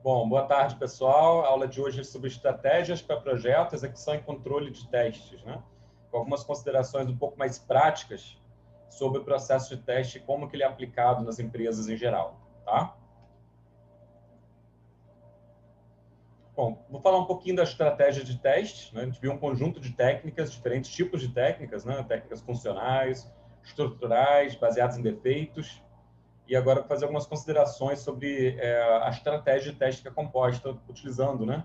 Bom, boa tarde, pessoal. A aula de hoje é sobre estratégias para projetos, execução e controle de testes, né? Com algumas considerações um pouco mais práticas sobre o processo de teste e como que ele é aplicado nas empresas em geral, tá? Bom, vou falar um pouquinho da estratégia de teste, né? A gente viu um conjunto de técnicas, diferentes tipos de técnicas, né? Técnicas funcionais, estruturais, baseadas em defeitos. E agora vou fazer algumas considerações sobre a estratégia de teste que é composta utilizando, né,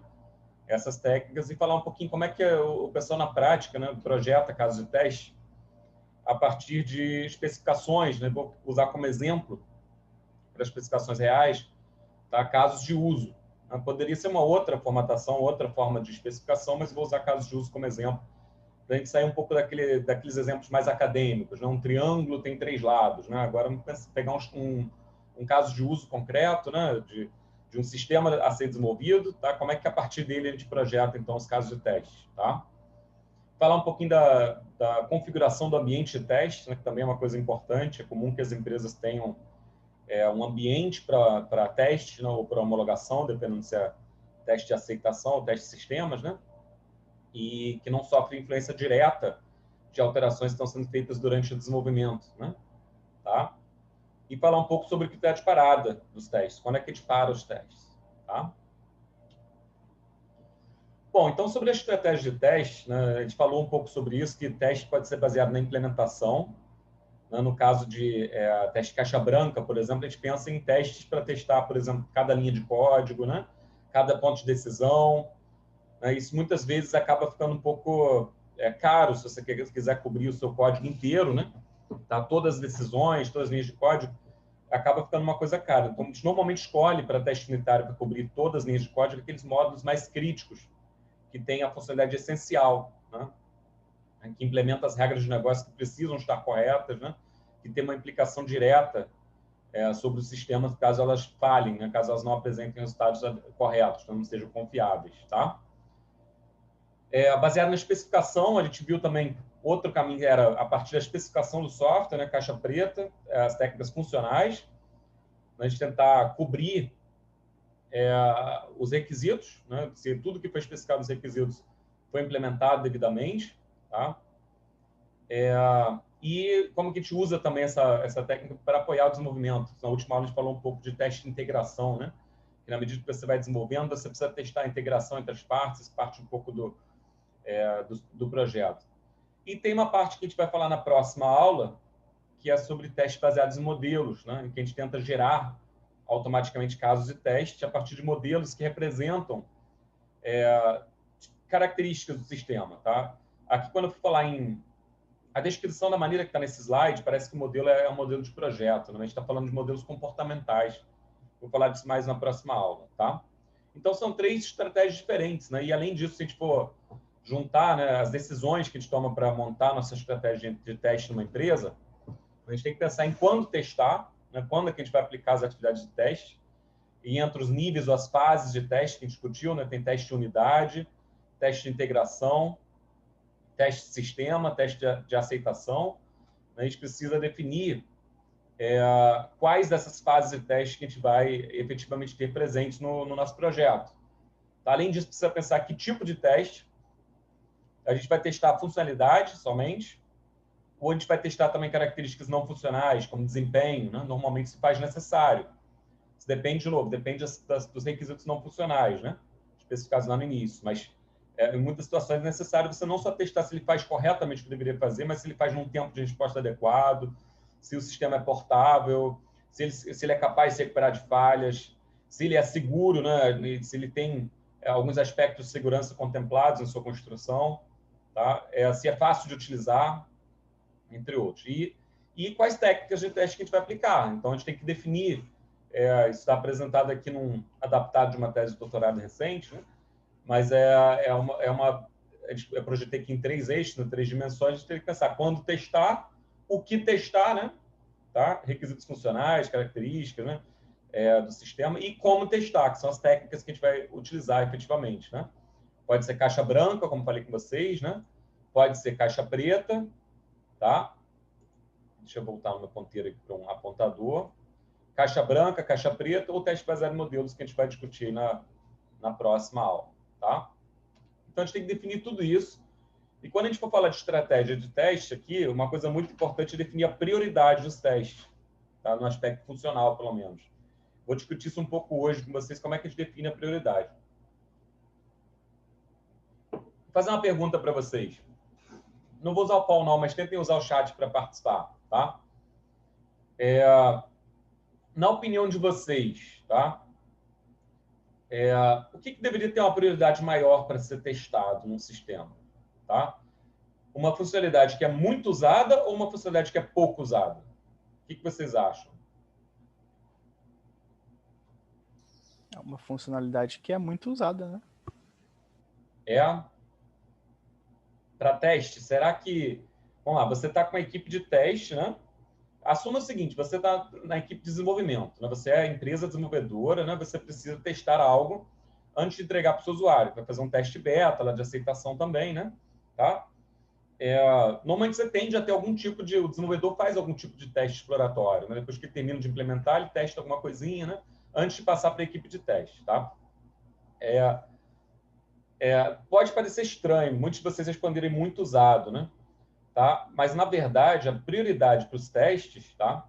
essas técnicas e falar um pouquinho como é que o pessoal na prática, né, projeta casos de teste a partir de especificações, né? Vou usar como exemplo para especificações reais, tá? Casos de uso. Poderia ser uma outra formatação, outra forma de especificação, mas vou usar casos de uso como exemplo para a gente sair um pouco daqueles exemplos mais acadêmicos, né? Um triângulo tem 3 lados, né? Agora vamos pegar um caso de uso concreto, né? De um sistema a ser desenvolvido, tá? Como é que a partir dele a gente projeta então os casos de teste, tá? Falar um pouquinho da configuração do ambiente de teste, né? Que também é uma coisa importante. É comum que as empresas tenham um ambiente para teste, né? Ou para homologação, dependendo se é teste de aceitação ou teste de sistemas, né? E que não sofre influência direta de alterações que estão sendo feitas durante o desenvolvimento, né? Tá? E falar um pouco sobre o critério de parada dos testes. Quando é que a gente para os testes, tá? Bom, então sobre a estratégia de teste, né, a gente falou um pouco sobre isso, que teste pode ser baseado na implementação. Né? No caso de teste caixa branca, por exemplo, a gente pensa em testes para testar, por exemplo, cada linha de código, né? Cada ponto de decisão. Né? Isso muitas vezes acaba ficando um pouco caro se você quiser cobrir o seu código inteiro, né? Tá? Todas as decisões, todas as linhas de código, acaba ficando uma coisa cara. Então, a gente normalmente escolhe para teste unitário, para cobrir todas as linhas de código, aqueles módulos mais críticos, que têm a funcionalidade essencial, né? Que implementa as regras de negócio que precisam estar corretas, né? Que tem uma implicação direta sobre os sistemas, caso elas falhem, né? Caso elas não apresentem resultados corretos, não sejam confiáveis, tá? Baseado na especificação, a gente viu também outro caminho, era a partir da especificação do software, né, caixa preta, as técnicas funcionais, a gente tentar cobrir os requisitos, né, se tudo que foi especificado nos requisitos foi implementado devidamente, tá? E como que a gente usa também essa técnica para apoiar o desenvolvimento. Na última aula a gente falou um pouco de teste de integração, né? Que na medida que você vai desenvolvendo, você precisa testar a integração entre as partes, isso parte um pouco do projeto. E tem uma parte que a gente vai falar na próxima aula, que é sobre testes baseados em modelos, né? Em que a gente tenta gerar automaticamente casos de teste a partir de modelos que representam características do sistema, tá? Aqui, quando eu for falar em a descrição da maneira que está nesse slide, parece que o modelo é um modelo de projeto, né? A gente está falando de modelos comportamentais. Vou falar disso mais na próxima aula, tá? Então, são 3 estratégias diferentes, né? E, além disso, se a gente for juntar, né, as decisões que a gente toma para montar nossa estratégia de teste numa empresa, a gente tem que pensar em quando testar, né? Quando é que a gente vai aplicar as atividades de teste, e entre os níveis ou as fases de teste que a gente discutiu, né? Tem teste de unidade, teste de integração, teste de sistema, teste de aceitação. A gente precisa definir quais dessas fases de teste que a gente vai efetivamente ter presentes no nosso projeto. Tá? Além disso, precisa pensar que tipo de teste. A gente vai testar a funcionalidade somente, ou a gente vai testar também características não funcionais, como desempenho, né? Normalmente se faz necessário. Isso depende, de novo, depende dos requisitos não funcionais, né? Especificados lá no início, mas em muitas situações é necessário você não só testar se ele faz corretamente o que deveria fazer, mas se ele faz num tempo de resposta adequado, se o sistema é portável, se ele é capaz de se recuperar de falhas, se ele é seguro, né? Se ele tem alguns aspectos de segurança contemplados em sua construção, tá? Se é fácil de utilizar, entre outros. E quais técnicas de teste que a gente vai aplicar. Então, a gente tem que definir, isso está apresentado aqui num adaptado de uma tese de doutorado recente, né? Mas eu projetei aqui em 3 eixos, em 3 dimensões, a gente tem que pensar quando testar, o que testar, né? Tá? Requisitos funcionais, características, né? Do sistema, e como testar, que são as técnicas que a gente vai utilizar efetivamente, né? Pode ser caixa branca, como falei com vocês, né? Pode ser caixa preta, tá? Deixa eu voltar no meu ponteiro aqui para um apontador. caixa branca, caixa preta ou teste baseado em modelos, que a gente vai discutir na próxima aula, tá? Então, a gente tem que definir tudo isso. E quando a gente for falar de estratégia de teste aqui, uma coisa muito importante é definir a prioridade dos testes, tá? No aspecto funcional, pelo menos. Vou discutir isso um pouco hoje com vocês, como é que a gente define a prioridade. Vou fazer uma pergunta para vocês. Não vou usar o Paul, não, mas tentem usar o chat para participar, tá? Na opinião de vocês, tá? O que deveria ter uma prioridade maior para ser testado num sistema, tá? Uma funcionalidade que é muito usada ou uma funcionalidade que é pouco usada? O que vocês acham? É uma funcionalidade que é muito usada, né? Para teste, será que... Vamos lá, você está com uma equipe de teste, né? Assuma o seguinte, você está na equipe de desenvolvimento, né? Você é a empresa desenvolvedora, né? Você precisa testar algo antes de entregar para o seu usuário. Vai fazer um teste beta, lá de aceitação também, né? Tá? Normalmente você tende a ter algum tipo de... O desenvolvedor faz algum tipo de teste exploratório, né? Depois que ele termina de implementar, ele testa alguma coisinha, né? Antes de passar para a equipe de teste, tá? Pode parecer estranho, muitos de vocês responderem muito usado, né? Tá? Mas, na verdade, a prioridade para os testes, tá?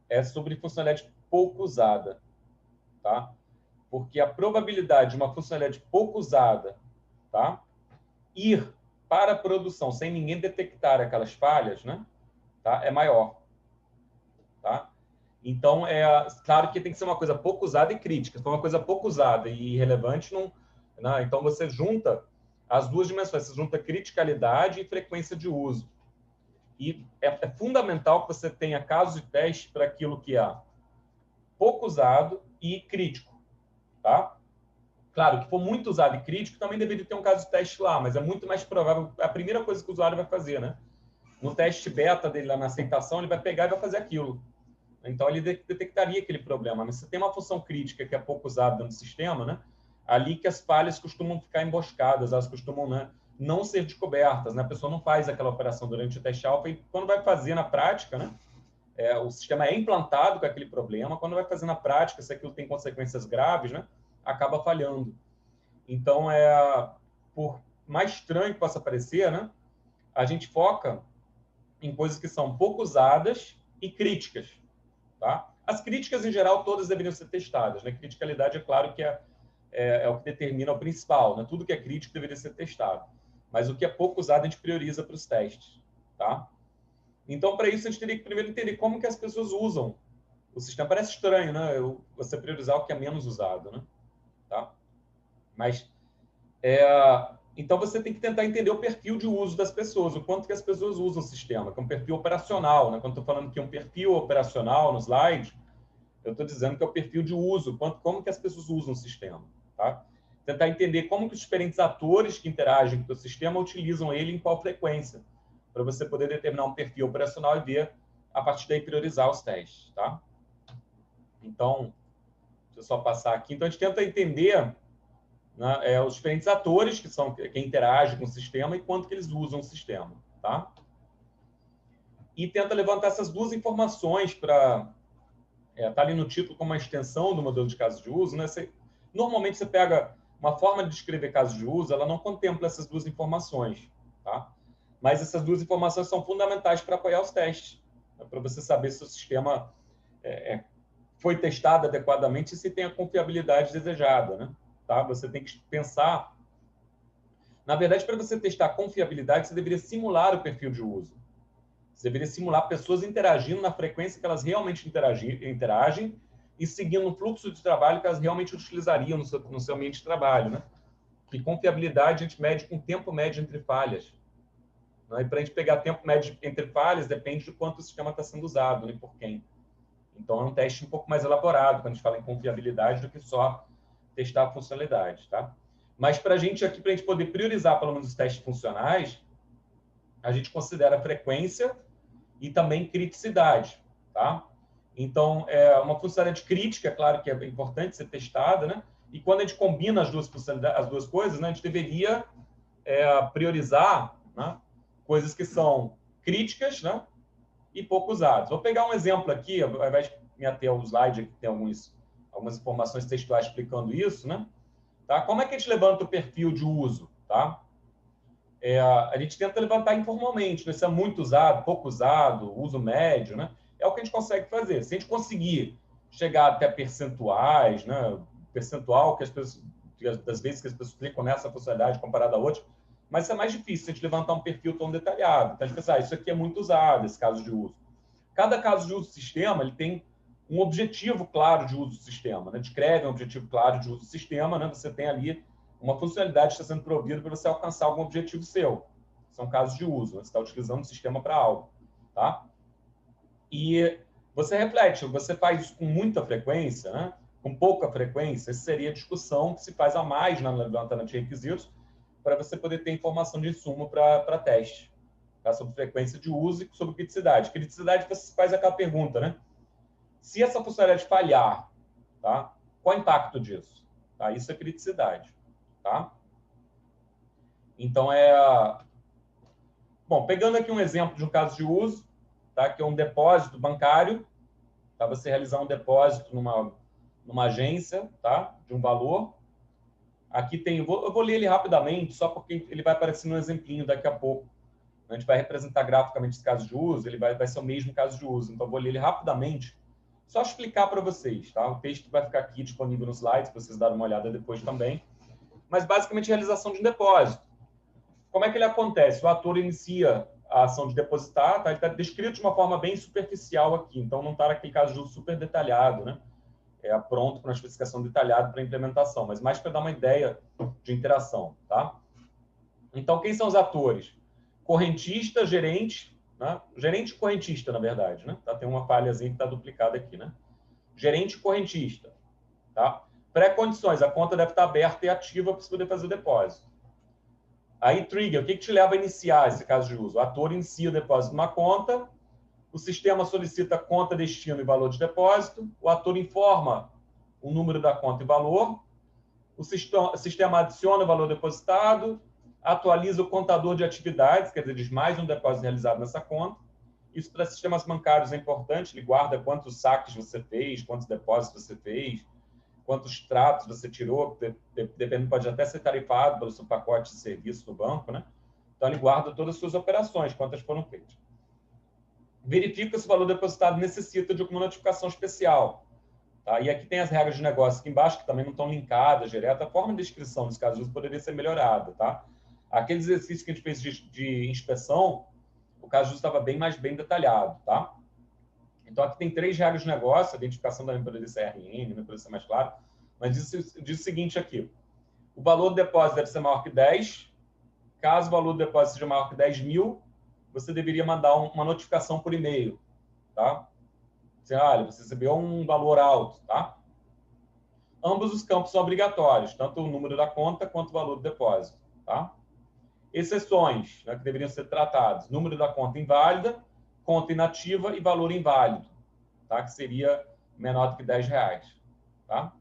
É sobre funcionalidade pouco usada, tá? Porque a probabilidade de uma funcionalidade pouco usada, tá? Ir para a produção sem ninguém detectar aquelas falhas, né? Tá? É maior, tá? Então, claro que tem que ser uma coisa pouco usada e crítica. Se for uma coisa pouco usada e irrelevante, não, né? Então, você junta as duas dimensões. Você junta criticalidade e frequência de uso. E é fundamental que você tenha casos de teste para aquilo que é pouco usado e crítico, tá? Claro, que for muito usado e crítico, também deveria ter um caso de teste lá, mas é muito mais provável, a primeira coisa que o usuário vai fazer, né? No teste beta dele, lá na aceitação, ele vai pegar e vai fazer aquilo. Então, ele detectaria aquele problema. Mas se tem uma função crítica que é pouco usada no sistema, né? Ali que as falhas costumam ficar emboscadas, elas costumam, né, não ser descobertas, né? A pessoa não faz aquela operação durante o teste alfa e quando vai fazer na prática, né? O sistema é implantado com aquele problema, quando vai fazer na prática, se aquilo tem consequências graves, né? Acaba falhando. Então, por mais estranho que possa parecer, né? A gente foca em coisas que são pouco usadas e críticas, tá? As críticas, em geral, todas deveriam ser testadas, né? Criticalidade, é claro que é o que determina o principal, né? Tudo que é crítico deveria ser testado. Mas o que é pouco usado, a gente prioriza para os testes, tá? Então, para isso, a gente teria que primeiro entender como que as pessoas usam o sistema. Parece estranho, né? Você priorizar o que é menos usado, né? Tá? Mas, então, você tem que tentar entender o perfil de uso das pessoas, o quanto que as pessoas usam o sistema, que é um perfil operacional, né? Quando estou falando que é um perfil operacional no slide, eu estou dizendo que é o perfil de uso, como que as pessoas usam o sistema, tá? Tentar entender como que os diferentes atores que interagem com o sistema utilizam ele em qual frequência, para você poder determinar um perfil operacional e ver, a partir daí, priorizar os testes, tá? Então, deixa eu só passar aqui. Então, a gente tenta entender, né, os diferentes atores que interagem com o sistema e quanto que eles usam o sistema, tá? E tenta levantar essas duas informações para... Tá ali no título como uma extensão do modelo de caso de uso, né? Normalmente, você pega uma forma de descrever casos de uso, ela não contempla essas duas informações, tá? Mas essas duas informações são fundamentais para apoiar os testes, né? Para você saber se o sistema foi testado adequadamente e se tem a confiabilidade desejada, né? Tá? Você tem que pensar... Na verdade, para você testar a confiabilidade, você deveria simular o perfil de uso. Você deveria simular pessoas interagindo na frequência que elas realmente interagem e seguindo um fluxo de trabalho que elas realmente utilizariam no seu ambiente de trabalho, né? E confiabilidade a gente mede com tempo médio entre falhas. Né? E para a gente pegar tempo médio entre falhas, depende de quanto o sistema está sendo usado, né? Por quem. Então, é um teste um pouco mais elaborado, quando a gente fala em confiabilidade, do que só testar a funcionalidade, tá? Mas para a gente aqui, para a gente poder priorizar pelo menos os testes funcionais, a gente considera a frequência e também criticidade, tá? Então, uma funcionalidade crítica, é claro que é importante ser testada, né? E quando a gente combina as duas coisas, né, a gente deveria priorizar, né, coisas que são críticas, né, e pouco usadas. Vou pegar um exemplo aqui, ao invés de me ater ao slide aqui, tem algumas informações textuais explicando isso, né? Tá? Como é que a gente levanta o perfil de uso? Tá? A gente tenta levantar informalmente, né? Se é muito usado, pouco usado, uso médio, né? É o que a gente consegue fazer. Se a gente conseguir chegar até percentuais, né? Percentual que as pessoas, das vezes que as pessoas clicam nessa funcionalidade comparada a outras, mas isso é mais difícil, se a gente levantar um perfil tão detalhado. Então, a gente pensa, isso aqui é muito usado, esse caso de uso. Cada caso de uso do sistema, ele tem um objetivo claro de uso do sistema, né? Descreve um objetivo claro de uso do sistema, né? Você tem ali uma funcionalidade que está sendo provida para você alcançar algum objetivo seu. São casos de uso, né? Você está utilizando o sistema para algo, tá? E você reflete, você faz isso com muita frequência, né? Com pouca frequência, essa seria a discussão que se faz a mais na levantamento de requisitos para você poder ter informação de insumo para teste, tá? Sobre frequência de uso e sobre criticidade. Criticidade, você faz aquela pergunta, né? Se essa funcionalidade falhar, tá? Qual é o impacto disso? Tá? Isso é criticidade, tá? Então, Bom, pegando aqui um exemplo de um caso de uso, tá? Que é um depósito bancário, tá? Você realizar um depósito numa agência, tá? De um valor. Aqui tem, eu vou ler ele rapidamente, só porque ele vai aparecer no exemplinho daqui a pouco. A gente vai representar graficamente esse caso de uso, ele vai ser o mesmo caso de uso. Então, eu vou ler ele rapidamente, só explicar para vocês, tá? O texto vai ficar aqui disponível no slide, para vocês darem uma olhada depois também. Mas, basicamente, realização de um depósito. Como é que ele acontece? O ator inicia a ação de depositar, tá? Ele está descrito de uma forma bem superficial aqui, então não está naquele caso de uso super detalhado, né? Pronto para uma especificação detalhada para implementação, mas mais para dar uma ideia de interação, tá? Então, quem são os atores? Correntista, gerente, né? Gerente e correntista, na verdade, né? Tá? Tem uma falhazinha que está duplicada aqui, né? Gerente e correntista, tá? Pré-condições, a conta deve estar aberta e ativa para você poder fazer o depósito. Aí, trigger, o que te leva a iniciar esse caso de uso? O ator inicia o depósito numa conta, o sistema solicita conta, destino e valor de depósito, o ator informa o número da conta e valor, o sistema adiciona o valor depositado, atualiza o contador de atividades, quer dizer, diz mais um depósito realizado nessa conta. Isso para sistemas bancários é importante, ele guarda quantos saques você fez, quantos depósitos você fez, quantos tratos você tirou, dependendo, pode até ser tarifado pelo seu pacote de serviço do banco, né? Então, ele guarda todas as suas operações, quantas foram feitas. Verifica se o valor depositado necessita de alguma notificação especial. Tá? E aqui tem as regras de negócio aqui embaixo, que também não estão linkadas direto. A forma de descrição desse caso de uso poderia ser melhorada. Tá? Aquele exercício que a gente fez de inspeção, o caso de uso estava bem detalhado. Tá? Então, aqui tem 3 regras de negócio, a identificação também poderia ser RN, não poderia ser mais claro, mas diz o seguinte aqui: o valor do depósito deve ser maior que 10. Caso o valor do depósito seja maior que 10 mil, você deveria mandar uma notificação por e-mail. Tá? Olha, você recebeu um valor alto, tá? Ambos os campos são obrigatórios, tanto o número da conta quanto o valor do depósito, tá? Exceções, né, que deveriam ser tratadas: número da conta inválida, conta inativa e valor inválido, tá? Que seria menor do que R$10, tá?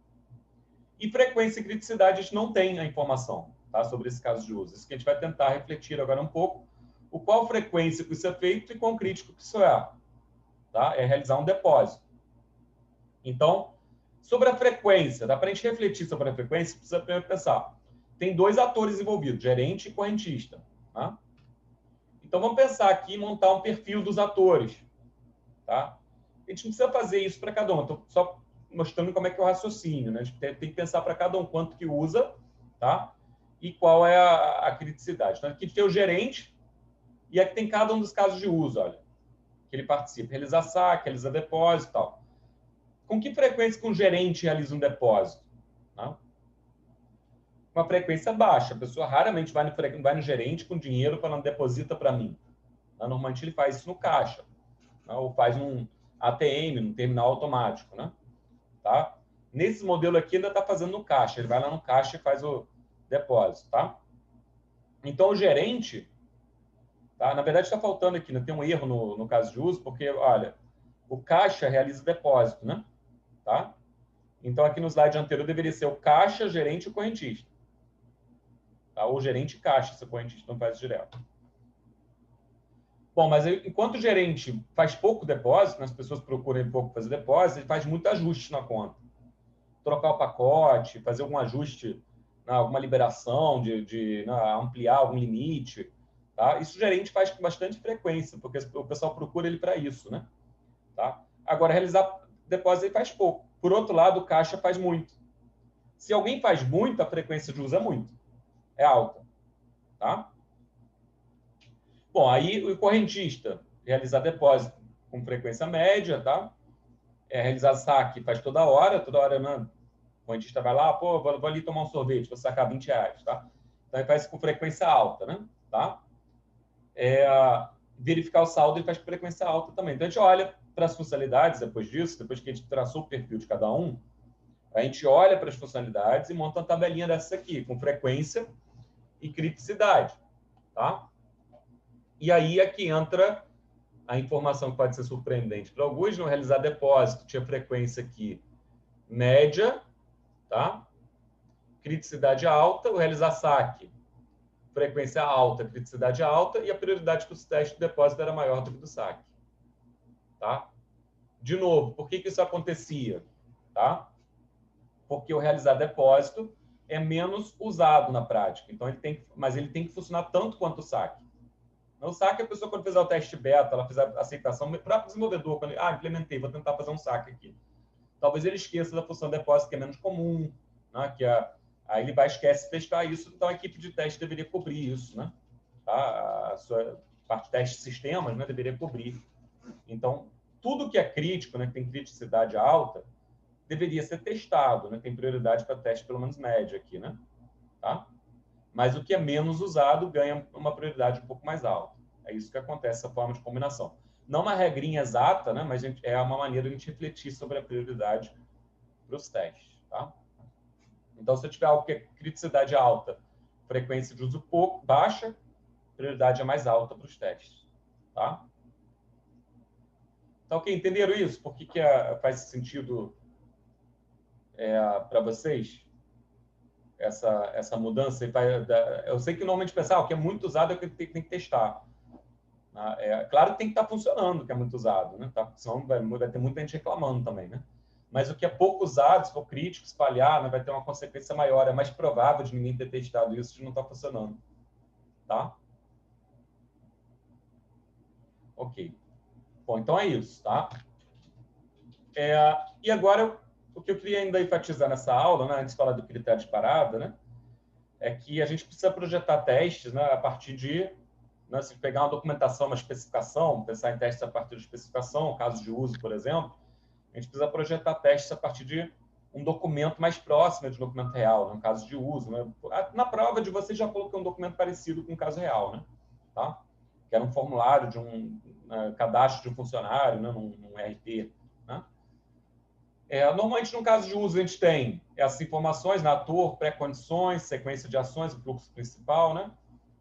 E frequência e criticidade, a gente não tem a informação, tá? Sobre esse caso de uso. Isso que a gente vai tentar refletir agora um pouco, o qual frequência que isso é feito e quão crítico que isso é. Tá? É realizar um depósito. Então, sobre a frequência, dá para a gente refletir sobre a frequência, precisa primeiro pensar. Tem 2 atores envolvidos, gerente e correntista. Tá? Então, vamos pensar aqui em montar um perfil dos atores. Tá? A gente não precisa fazer isso para cada um, estou só mostrando como é que é o raciocínio. Né? A gente tem que pensar para cada um quanto que usa, tá? E qual é a criticidade. Então, aqui tem o gerente e aqui tem cada um dos casos de uso, olha. Que ele participa, realizar saque, realizar depósito e tal. Com que frequência que um gerente realiza um depósito? Tá? Uma frequência baixa. A pessoa raramente vai no gerente com dinheiro falando, deposita para mim. Tá? Normalmente ele faz isso no caixa. Tá? Ou faz num ATM, num terminal automático. Né? Tá? Nesse modelo aqui ainda está fazendo no caixa. Ele vai lá no caixa e faz o depósito. Tá? Então, o gerente... Tá? Na verdade, está faltando aqui, né? Tem um erro no caso de uso, porque, olha, o caixa realiza depósito, né? Tá? Então, aqui no slide anterior deveria ser o caixa, gerente e correntista. Tá? Ou gerente e caixa, se o correntista não faz direto. Bom, mas enquanto o gerente faz pouco depósito, né, as pessoas procuram pouco fazer depósito, ele faz muito ajuste na conta. Trocar o pacote, fazer algum ajuste, alguma liberação, ampliar algum limite. Tá? Isso o gerente faz com bastante frequência, porque o pessoal procura ele para isso. Né? Tá? Agora, realizar depósito ele faz pouco. Por outro lado, o caixa faz muito. Se alguém faz muito, a frequência de uso é muito. É alta. Tá? Bom, aí o correntista, realizar depósito com frequência média, tá? Realizar saque faz toda hora, né? O correntista vai lá, pô, vou ali tomar um sorvete, vou sacar R$20, tá? Então ele faz com frequência alta, né? Tá? Verificar o saldo ele faz com frequência alta também. Então a gente olha para as funcionalidades depois disso, depois que a gente traçou o perfil de cada um, a gente olha para as funcionalidades e monta uma tabelinha dessa aqui, com frequência e criticidade, tá? E aí é que entra a informação que pode ser surpreendente para alguns. No realizar depósito, tinha frequência aqui média, tá? Criticidade alta. O realizar saque, frequência alta, criticidade alta. E a prioridade para os testes do depósito era maior do que do saque. Tá? De novo, por que isso acontecia? Tá? Porque o realizar depósito é menos usado na prática. Então, mas ele tem que funcionar tanto quanto o saque. No saque, a pessoa, quando fizer o teste beta, ela fizer a aceitação, o próprio desenvolvedor, quando ele, implementei, vou tentar fazer um saque aqui. Talvez ele esqueça da função de depósito, que é menos comum, né? Aí ele vai esquece de testar isso, então a equipe de teste deveria cobrir isso, né? Tá? A sua parte de teste de sistemas, né, deveria cobrir. Então, tudo que é crítico, né, que tem criticidade alta, deveria ser testado, né? Tem prioridade para teste pelo menos média aqui, né? Tá? Mas o que é menos usado ganha uma prioridade um pouco mais alta. É isso que acontece, essa forma de combinação. Não uma regrinha exata, né? Mas é uma maneira de a gente refletir sobre a prioridade para os testes. Tá? Então, se eu tiver algo que é criticidade alta, frequência de uso pouco, baixa, prioridade é mais alta para os testes. Tá? Então, ok, entenderam isso? Por que faz sentido para vocês? Essa mudança. Eu sei que normalmente pensar o que é muito usado é o que tem que testar. Claro que tem que estar funcionando, que é muito usado, né? Tá? Senão vai ter muita gente reclamando também, né? Mas o que é pouco usado, se for crítico, espalhar, né, vai ter uma consequência maior. É mais provável de ninguém ter testado isso de não estar funcionando. Tá? Ok. Bom, então é isso, tá? E agora, o que eu queria ainda enfatizar nessa aula, né, antes de falar do critério de parada, né, é que a gente precisa projetar testes, né, a partir de, né, se pegar uma documentação, uma especificação, pensar em testes a partir de especificação, caso de uso, por exemplo, a gente precisa projetar testes a partir de um documento mais próximo de um documento real, né, um caso de uso. Né? Na prova de vocês já coloquei um documento parecido com um caso real, né? Tá? Que era um formulário de um cadastro de um funcionário, né, num RP. Né? Normalmente, no caso de uso, a gente tem essas informações, né, ator, pré-condições, sequência de ações, o fluxo principal, né?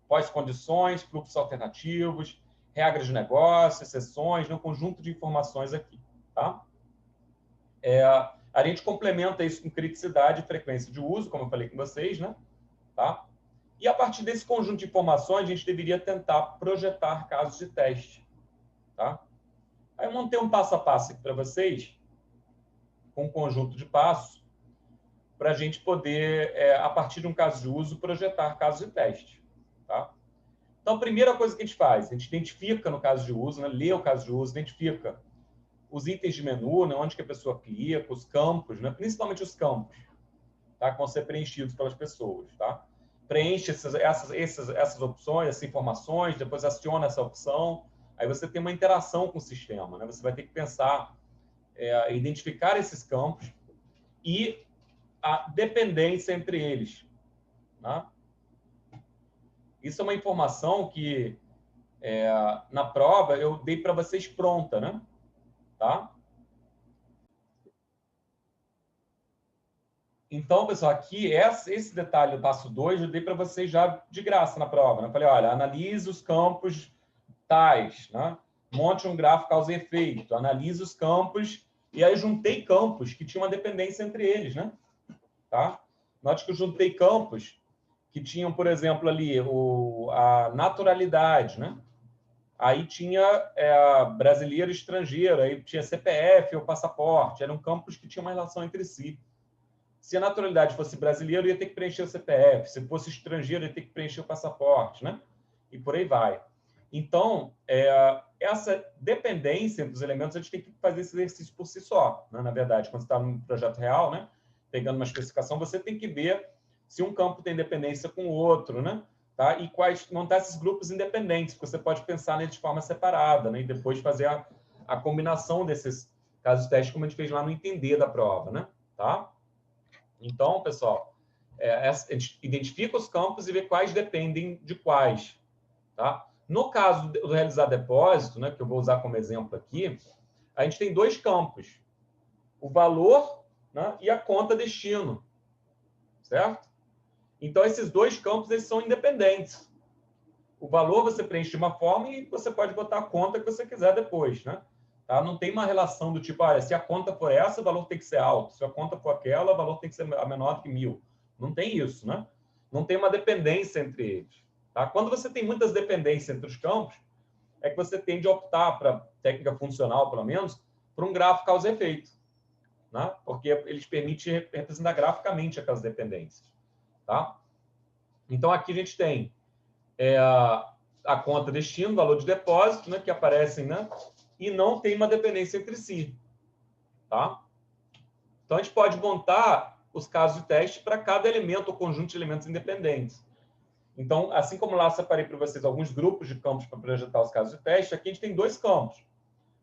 Pós-condições, fluxos alternativos, regras de negócio, exceções, né, um conjunto de informações aqui. Tá? A gente complementa isso com criticidade e frequência de uso, como eu falei com vocês, né? Tá? E a partir desse conjunto de informações, a gente deveria tentar projetar casos de teste. Tá? Aí eu montei um passo a passo aqui para vocês, com um conjunto de passos, para a gente poder, a partir de um caso de uso, projetar casos de teste. Tá? Então, a primeira coisa que a gente faz, a gente identifica no caso de uso, né? Lê o caso de uso, identifica os itens de menu, né, onde que a pessoa clica, os campos, né, principalmente os campos, tá, que vão ser preenchidos pelas pessoas. Tá? Preenche essas opções, essas informações, depois aciona essa opção, aí você tem uma interação com o sistema. Né? Você vai ter que pensar, identificar esses campos e a dependência entre eles. Tá? Isso é uma informação que, na prova, eu dei para vocês pronta, né? Tá? Então, pessoal, aqui, esse detalhe do passo 2, eu dei para vocês já de graça na prova. Né? Eu falei, olha, analise os campos tais, né? Monte um gráfico causa e efeito, analise os campos, e aí juntei campos que tinham uma dependência entre eles, né? Tá? Note que eu juntei campos que tinham, por exemplo, ali a naturalidade, né? Aí tinha brasileiro e estrangeiro, aí tinha CPF ou passaporte, eram campos que tinham uma relação entre si. Se a naturalidade fosse brasileiro, ia ter que preencher o CPF, se fosse estrangeiro, ia ter que preencher o passaporte, né? E por aí vai. Então, essa dependência dos elementos, a gente tem que fazer esse exercício por si só, né? Na verdade, quando você está num projeto real, né? Pegando uma especificação, você tem que ver se um campo tem dependência com o outro, né? Tá? E montar esses grupos independentes, que você pode pensar neles de forma separada, né? E depois fazer a combinação desses casos de teste, como a gente fez lá no entender da prova, né? Tá? Então, pessoal, a gente identifica os campos e vê quais dependem de quais. Tá? No caso do realizar depósito, né, que eu vou usar como exemplo aqui, a gente tem dois campos. O valor, né, e a conta destino. Certo? Então, esses dois campos eles são independentes. O valor você preenche de uma forma e você pode botar a conta que você quiser depois. Né? Tá? Não tem uma relação do tipo, se a conta for essa, o valor tem que ser alto. Se a conta for aquela, o valor tem que ser menor do que 1.000. Não tem isso. Né? Não tem uma dependência entre eles. Tá? Quando você tem muitas dependências entre os campos, é que você tende a optar, para técnica funcional, pelo menos, por um grafo causa e efeito. Né? Porque eles permitem representar graficamente aquelas dependências. Tá? Então, aqui a gente tem a conta destino, valor de depósito, né, que aparecem, né, e não tem uma dependência entre si. Tá? Então, a gente pode montar os casos de teste para cada elemento ou conjunto de elementos independentes. Então, assim como lá eu separei para vocês alguns grupos de campos para projetar os casos de teste, aqui a gente tem dois campos.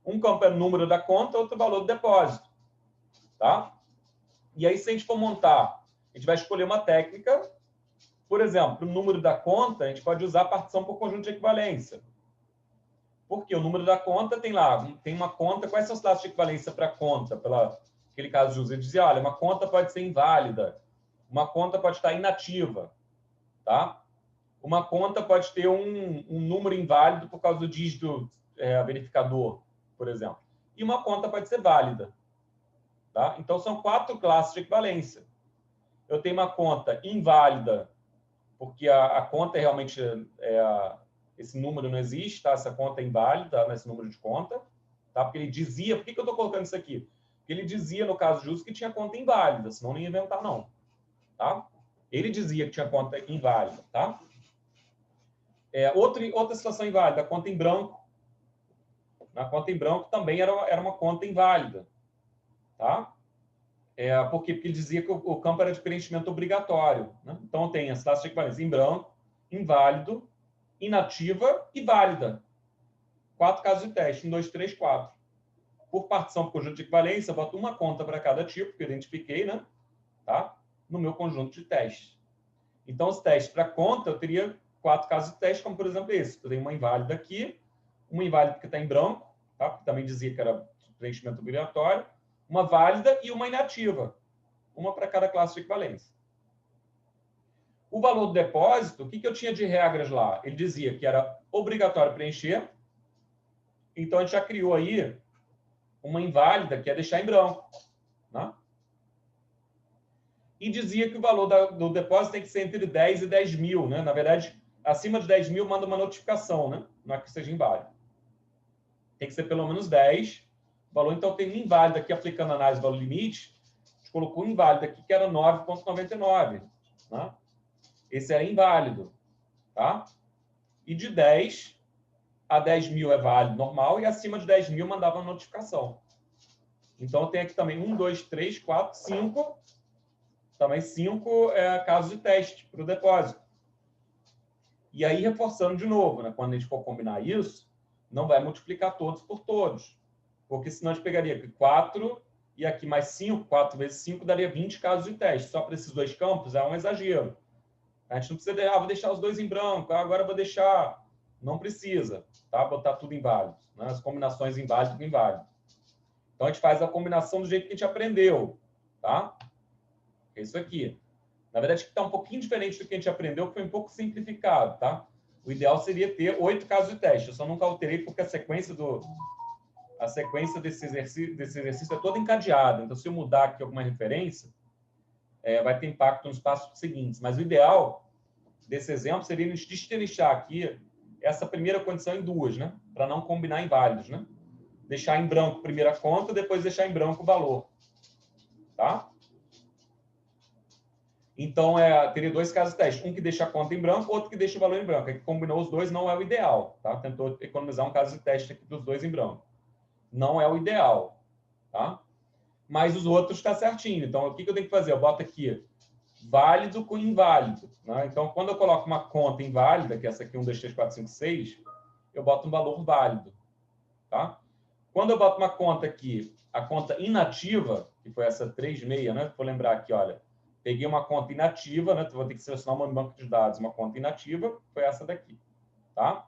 Um campo é o número da conta, outro valor do depósito. Tá? E aí, se a gente for montar, a gente vai escolher uma técnica. Por exemplo, o número da conta, a gente pode usar a partição por conjunto de equivalência. Porque o número da conta tem lá, tem uma conta, quais são os classes de equivalência para a conta? Aquele caso de uso, ele dizia, olha, uma conta pode ser inválida, uma conta pode estar inativa, tá? Uma conta pode ter um número inválido por causa do dígito verificador, por exemplo. E uma conta pode ser válida. Tá? Então, são 4 classes de equivalência. Eu tenho uma conta inválida, porque a conta realmente esse número não existe, tá? Essa conta é inválida, esse número de conta, tá? Porque ele dizia, por que eu estou colocando isso aqui? Porque ele dizia, no caso de uso, que tinha conta inválida, senão não ia inventar, não. Tá? Ele dizia que tinha conta inválida, tá? Outra situação inválida, a conta em branco. Na conta em branco também era uma conta inválida, tá? Porque ele dizia que o campo era de preenchimento obrigatório. Né? Então, tem as classes de equivalência em branco, inválido, inativa e válida. 4 casos de teste, 1, 2, 3, 4. Por partição por conjunto de equivalência, eu boto uma conta para cada tipo, que eu identifiquei, né? Tá? No meu conjunto de testes. Então, os testes para conta, eu teria 4 casos de teste, como, por exemplo, esse. Eu tenho uma inválida aqui, uma inválida que está em branco, tá? Porque também dizia que era preenchimento obrigatório, uma válida e uma inativa. Uma para cada classe de equivalência. O valor do depósito, o que eu tinha de regras lá? Ele dizia que era obrigatório preencher, então a gente já criou aí uma inválida, que é deixar em branco. Né? E dizia que o valor do depósito tem que ser entre 10 e 10 mil. Né? Na verdade, acima de 10 mil manda uma notificação, né? Não é que seja inválido. Tem que ser pelo menos 10. O valor, então, tem um inválido aqui, aplicando a análise do valor limite, a gente colocou um inválido aqui, que era 9,99. Né? Esse era inválido. Tá? E de 10 a 10 mil é válido normal, e acima de 10 mil mandava uma notificação. Então, eu tenho aqui também 1, 2, 3, 4, 5. Também 5 casos de teste para o depósito. E aí, reforçando de novo, né? Quando a gente for combinar isso, não vai multiplicar todos por todos. Porque senão a gente pegaria aqui 4 e aqui mais 5, 4 vezes 5 daria 20 casos de teste. Só para esses dois campos é um exagero. A gente não precisa vou deixar os dois em branco, agora vou deixar... Não precisa, tá? Botar tudo inválido. Né? As combinações inválido com inválido. Então, a gente faz a combinação do jeito que a gente aprendeu, tá? É isso aqui. Na verdade, está um pouquinho diferente do que a gente aprendeu, que foi um pouco simplificado, tá? O ideal seria ter 8 casos de teste. Eu só nunca alterei porque a sequência desse exercício é toda encadeada. Então, se eu mudar aqui alguma referência, vai ter impacto nos passos seguintes. Mas o ideal desse exemplo seria a gente destrinchar aqui essa primeira condição em duas, né? Para não combinar inválidos, né? Deixar em branco a primeira conta, depois deixar em branco o valor. Tá? Então, teria dois casos de teste. Um que deixa a conta em branco, outro que deixa o valor em branco. Aí, combinou os dois, não é o ideal. Tá? Tentou economizar um caso de teste aqui dos dois em branco. Não é o ideal. Tá? Mas os outros está certinho. Então, o que eu tenho que fazer? Eu boto aqui válido com inválido. Né? Então, quando eu coloco uma conta inválida, que é essa aqui, 1, 2, 3, 4, 5, 6, eu boto um valor válido. Tá? Quando eu boto uma conta aqui, a conta inativa, que foi essa 36, né? Vou lembrar aqui, olha, peguei uma conta inativa, né? Vou ter que selecionar um banco de dados, uma conta inativa, foi essa daqui, tá?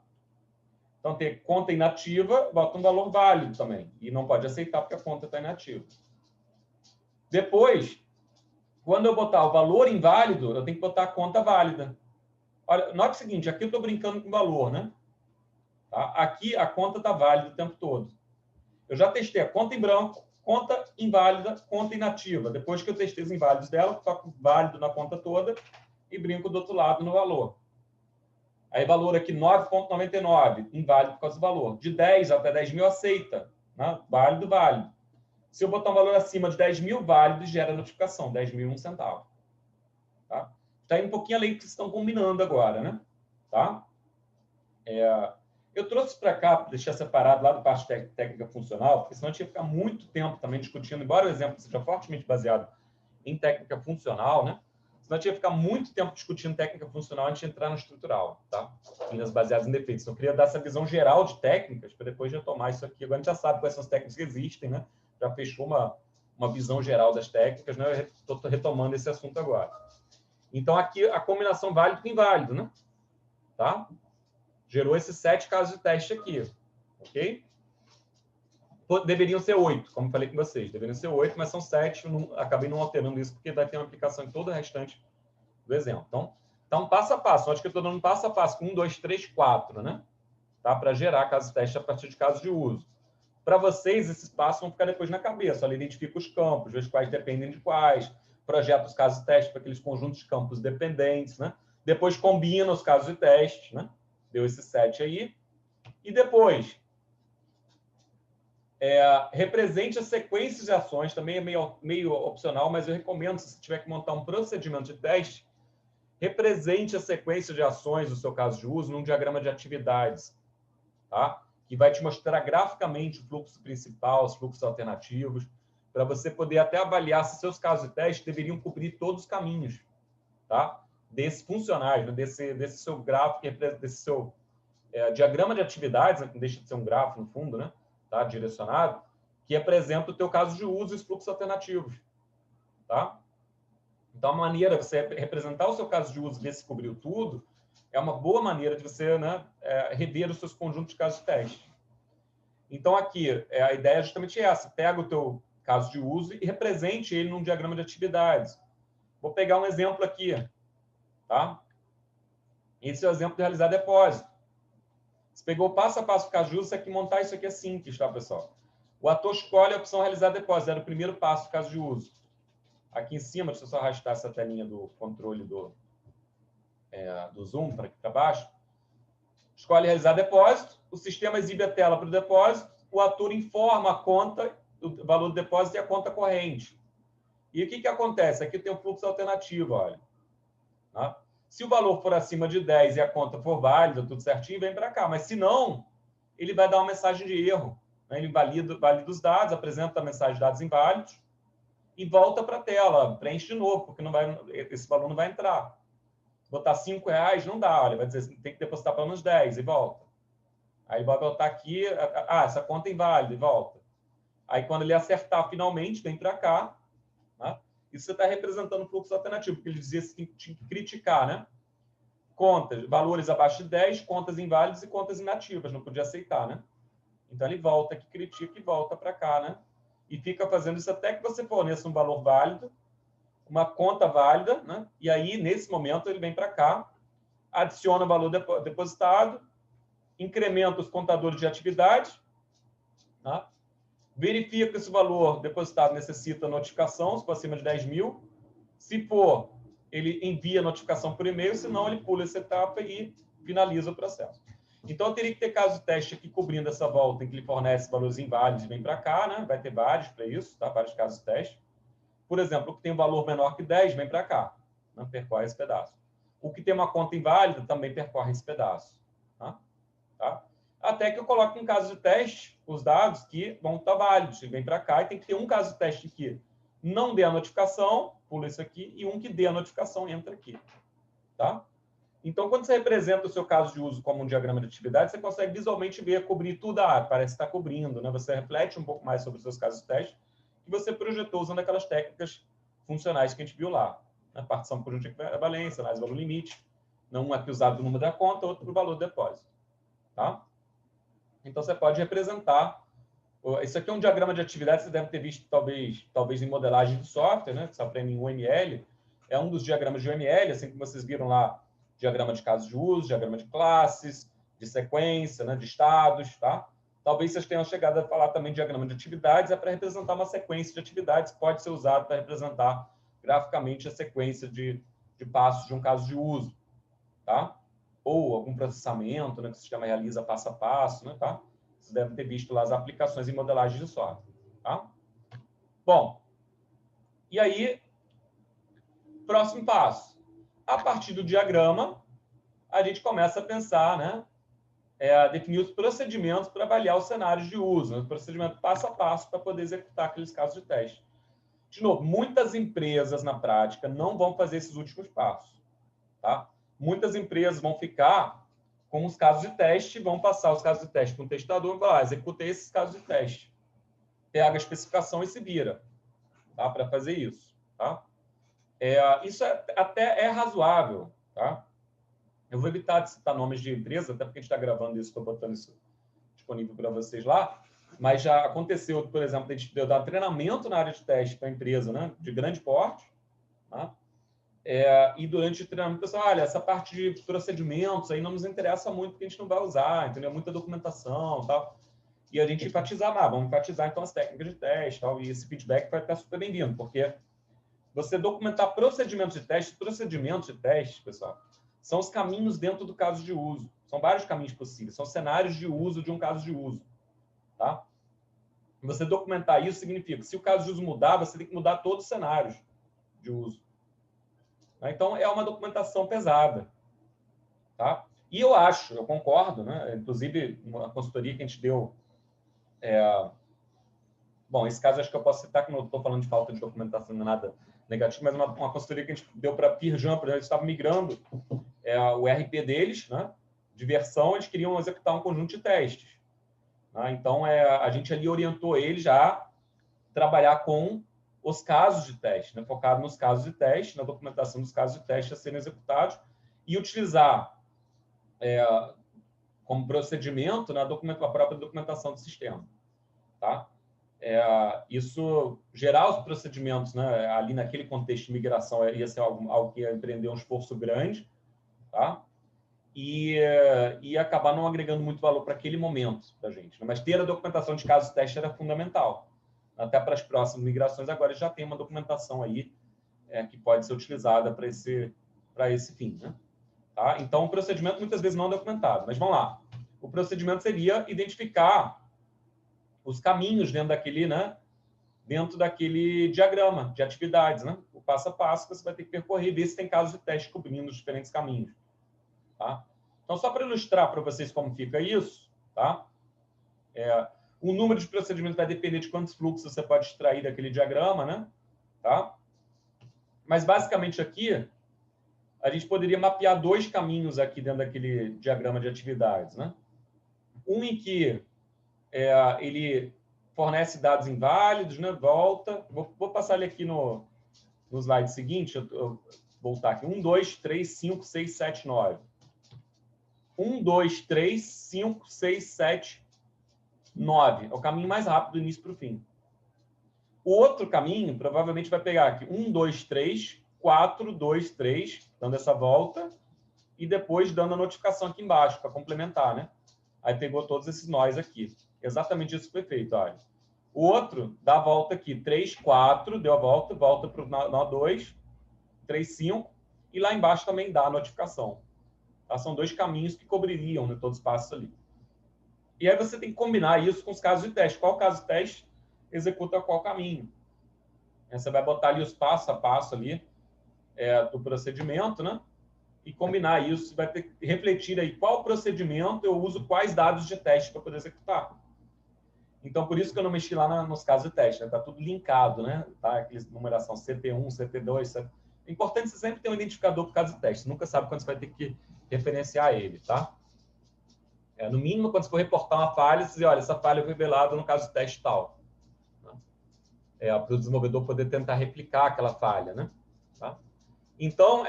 Então, tem conta inativa, bota um valor válido também. E não pode aceitar porque a conta está inativa. Depois, quando eu botar o valor inválido, eu tenho que botar a conta válida. Olha, note o seguinte, aqui eu estou brincando com valor, né? Tá? Aqui a conta está válida o tempo todo. Eu já testei a conta em branco, conta inválida, conta inativa. Depois que eu testei os inválidos dela, toco válido na conta toda e brinco do outro lado no valor. Aí, valor aqui 9,99, inválido por causa do valor. De 10 até 10 mil, aceita. Né? Válido, válido. Se eu botar um valor acima de 10 mil, válido, gera notificação, 10 mil, 1 centavo. Tá? Está indo um pouquinho além do que vocês estão combinando agora, né? Tá? Eu trouxe para cá, para deixar separado lá da parte técnica funcional, porque senão a gente ia ficar muito tempo também discutindo, embora o exemplo seja fortemente baseado em técnica funcional, né? Senão a gente ia ficar muito tempo discutindo técnica funcional antes de entrar no estrutural, tá? E nas baseadas em defeitos. Então, eu queria dar essa visão geral de técnicas para depois retomar isso aqui. Agora a gente já sabe quais são as técnicas que existem, né? Já fechou uma visão geral das técnicas, né? Eu estou retomando esse assunto agora. Então, aqui a combinação válido com inválido, né? Tá? Gerou esses 7 casos de teste aqui, ok? Deveriam ser 8, como falei com vocês. Deveriam ser 8, mas são 7. Acabei não alterando isso, porque vai ter uma aplicação em todo o restante do exemplo. Então passo a passo. Acho que eu estou dando um passo a passo com 1, 2, 3, 4, né? Tá? Para gerar casos de teste a partir de casos de uso. Para vocês, esses passos vão ficar depois na cabeça. Olha, identifica os campos, vê quais dependem de quais, projeta os casos de teste para aqueles conjuntos de campos dependentes, né? Depois combina os casos de teste, né? Deu esses 7 aí. E depois, represente as sequências de ações. Também é meio opcional, mas eu recomendo, se você tiver que montar um procedimento de teste, represente a sequência de ações do seu caso de uso num diagrama de atividades, tá? Que vai te mostrar graficamente o fluxo principal, os fluxos alternativos, para você poder até avaliar se seus casos de teste deveriam cobrir todos os caminhos, tá? Desses funcionais, né? desse seu gráfico, desse seu diagrama de atividades, né? Que não deixa de ser um gráfico no fundo, né? Tá? Direcionado, que apresenta o teu caso de uso e os fluxos alternativos, tá? Então, a maneira de você representar o seu caso de uso e ver se cobriu tudo é uma boa maneira de você, né, rever os seus conjuntos de casos de teste. Então, aqui, a ideia é justamente essa. Pega o teu caso de uso e represente ele num diagrama de atividades. Vou pegar um exemplo aqui. Tá? Esse é o exemplo de realizar depósito. Você pegou passo a passo do caso de uso, montar isso aqui é simples, tá, pessoal? O ator escolhe a opção realizar depósito. Era o primeiro passo do caso de uso. Aqui em cima, deixa eu só arrastar essa telinha do controle do Zoom para aqui para baixo. Escolhe realizar depósito, o sistema exibe a tela para o depósito, o ator informa a conta, o valor do depósito e a conta corrente. E o que acontece? Aqui tem um fluxo alternativo, olha. Tá? Se o valor for acima de 10 e a conta for válida, tudo certinho, vem para cá. Mas se não, ele vai dar uma mensagem de erro. Né? Ele valida os dados, apresenta a mensagem de dados inválidos e volta para a tela, preenche de novo, porque esse valor não vai entrar. Botar R$5 não dá, olha, vai dizer tem que depositar pelo menos 10 e volta. Aí vai botar aqui, essa conta é inválida e volta. Aí quando ele acertar finalmente, vem para cá, né? Isso você está representando o fluxo alternativo, porque ele dizia que tinha que criticar, né? Contas, valores abaixo de 10, contas inválidas e contas inativas, não podia aceitar, né? Então ele volta aqui, critica e volta para cá, né? E fica fazendo isso até que você forneça um valor válido, uma conta válida, né? E aí, nesse momento, ele vem para cá, adiciona o valor depositado, incrementa os contadores de atividade, tá? Verifica se o valor depositado necessita notificação, se for acima de 10 mil. Se for, ele envia a notificação por e-mail, senão ele pula essa etapa e finaliza o processo. Então, eu teria que ter caso de teste aqui cobrindo essa volta em que ele fornece valores inválidos e vem para cá, né? Vai ter vários para isso, tá? Vários casos de teste. Por exemplo, o que tem um valor menor que 10 vem para cá, né? Percorre esse pedaço. O que tem uma conta inválida também percorre esse pedaço. Tá? Até que eu coloque um caso de teste, os dados que vão estar válidos. Ele vem para cá e tem que ter um caso de teste que não dê a notificação, pula isso aqui, e um que dê a notificação, entra aqui. Tá? Então, quando você representa o seu caso de uso como um diagrama de atividade, você consegue visualmente ver, cobrir tudo. Parece estar cobrindo, né? Você reflete um pouco mais sobre os seus casos de teste que você projetou usando aquelas técnicas funcionais que a gente viu lá. Né? Partição por equivalência, análise valor limite. Um aqui usado do número da conta, outro para o valor do depósito. Tá? Então, você pode representar... Isso aqui é um diagrama de atividade, você deve ter visto, talvez em modelagem de software, né? Que você aprende em UML. É um dos diagramas de UML, assim como vocês viram lá, diagrama de casos de uso, diagrama de classes, de sequência, né? De estados, tá? Talvez vocês tenham chegado a falar também de diagrama de atividades, é para representar uma sequência de atividades, pode ser usado para representar graficamente a sequência de passos de um caso de uso, tá? Ou algum processamento, né, que o sistema realiza passo a passo, né, tá? Vocês devem ter visto lá as aplicações em modelagem de software, tá? Bom, e aí, próximo passo. A partir do diagrama, a gente começa a pensar, né, a definir os procedimentos para avaliar os cenários de uso, né, o procedimento passo a passo para poder executar aqueles casos de teste. De novo, muitas empresas, na prática, não vão fazer esses últimos passos, tá? Muitas empresas vão ficar com os casos de teste, vão passar os casos de teste para um testador e falar, executei esses casos de teste. Pega a especificação e se vira, tá? Para fazer isso, tá? Isso até é razoável, tá? Eu vou evitar de citar nomes de empresa, até porque a gente está gravando isso, estou botando isso disponível para vocês lá, mas já aconteceu, por exemplo, a gente dar treinamento na área de teste para a empresa, né? De grande porte, tá? E durante o treinamento, o pessoal, olha, essa parte de procedimentos aí não nos interessa muito, porque a gente não vai usar, entendeu? Muita documentação, tal. E a gente enfatizar, vamos enfatizar então as técnicas de teste, tal, e esse feedback vai estar super bem-vindo, porque você documentar procedimentos de teste, pessoal, são os caminhos dentro do caso de uso. São vários caminhos possíveis, são cenários de uso de um caso de uso, tá? Você documentar isso significa que se o caso de uso mudar, você tem que mudar todos os cenários de uso. Então, é uma documentação pesada. Tá? E eu concordo, né? Inclusive, uma consultoria que a gente deu... Bom, esse caso acho que eu posso citar, que não estou falando de falta de documentação, não é nada negativo, mas uma consultoria que a gente deu para a PeerJump, eles estavam migrando o RP deles, né? De versão, eles queriam executar um conjunto de testes. Né? Então, a gente ali orientou eles a trabalhar com os casos de teste, né? Focado nos casos de teste, na documentação dos casos de teste a serem executados e utilizar como procedimento na a própria documentação do sistema. Tá? Isso, gerar os procedimentos, né? Ali naquele contexto de migração ia ser algo que ia empreender um esforço grande, tá? E acabar não agregando muito valor para aquele momento da gente. Né? Mas ter a documentação de casos de teste era fundamental. Até para as próximas migrações, agora já tem uma documentação aí que pode ser utilizada para esse fim. Né? Tá? Então, o procedimento muitas vezes não é documentado. Mas vamos lá. O procedimento seria identificar os caminhos dentro daquele diagrama de atividades, né? O passo a passo que você vai ter que percorrer e ver se tem casos de teste cobrindo os diferentes caminhos. Tá? Então, só para ilustrar para vocês como fica isso, tá? O número de procedimentos vai depender de quantos fluxos você pode extrair daquele diagrama, né? Tá? Mas, basicamente, aqui, a gente poderia mapear dois caminhos aqui dentro daquele diagrama de atividades, né? Um em que ele fornece dados inválidos, né? Volta. Vou passar ele aqui no slide seguinte. Eu voltar aqui. 1, 2, 3, 5, 6, 7, 9. 1, 2, 3, 5, 6, 7, 9. É o caminho mais rápido do início para o fim. O outro caminho, provavelmente, vai pegar aqui 1, 2, 3, 4, 2, 3, dando essa volta, e depois dando a notificação aqui embaixo, para complementar, né? Aí pegou todos esses nós aqui. Exatamente isso que foi feito, olha. O outro dá a volta aqui, 3, 4, deu a volta para o nó 2, 3, 5, e lá embaixo também dá a notificação. Tá? São 2 caminhos que cobririam, né, todo o espaço ali. E aí você tem que combinar isso com os casos de teste. Qual caso de teste executa qual caminho? Você vai botar ali os passo a passo ali do procedimento, né? E combinar isso, vai ter que refletir aí qual procedimento eu uso quais dados de teste para poder executar. Então, por isso que eu não mexi lá nos casos de teste, né? Tá tudo linkado, né? Tá? Aquela numeração CT1, CT2. É importante você sempre ter um identificador por caso de teste. Você nunca sabe quando você vai ter que referenciar ele, tá? No mínimo, quando você for reportar uma falha, você diz, olha, essa falha foi revelada no caso de teste tal. Para o desenvolvedor poder tentar replicar aquela falha, né? Tá? Então,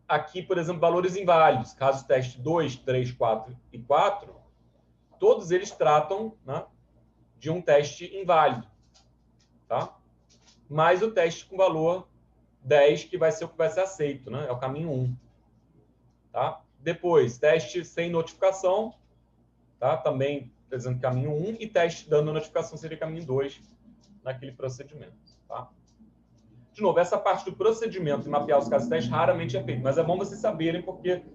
aqui, por exemplo, valores inválidos, caso teste 2, 3, 4 e 4, todos eles tratam, né, de um teste inválido. Tá? Mais o teste com valor 10, que vai ser o que vai ser aceito, né? É o caminho 1. Tá? Depois, teste sem notificação, tá? Também, por exemplo, caminho 1, e teste dando notificação seria caminho 2 naquele procedimento. Tá? De novo, essa parte do procedimento e mapear os casos de teste raramente é feito, mas é bom vocês saberem, porque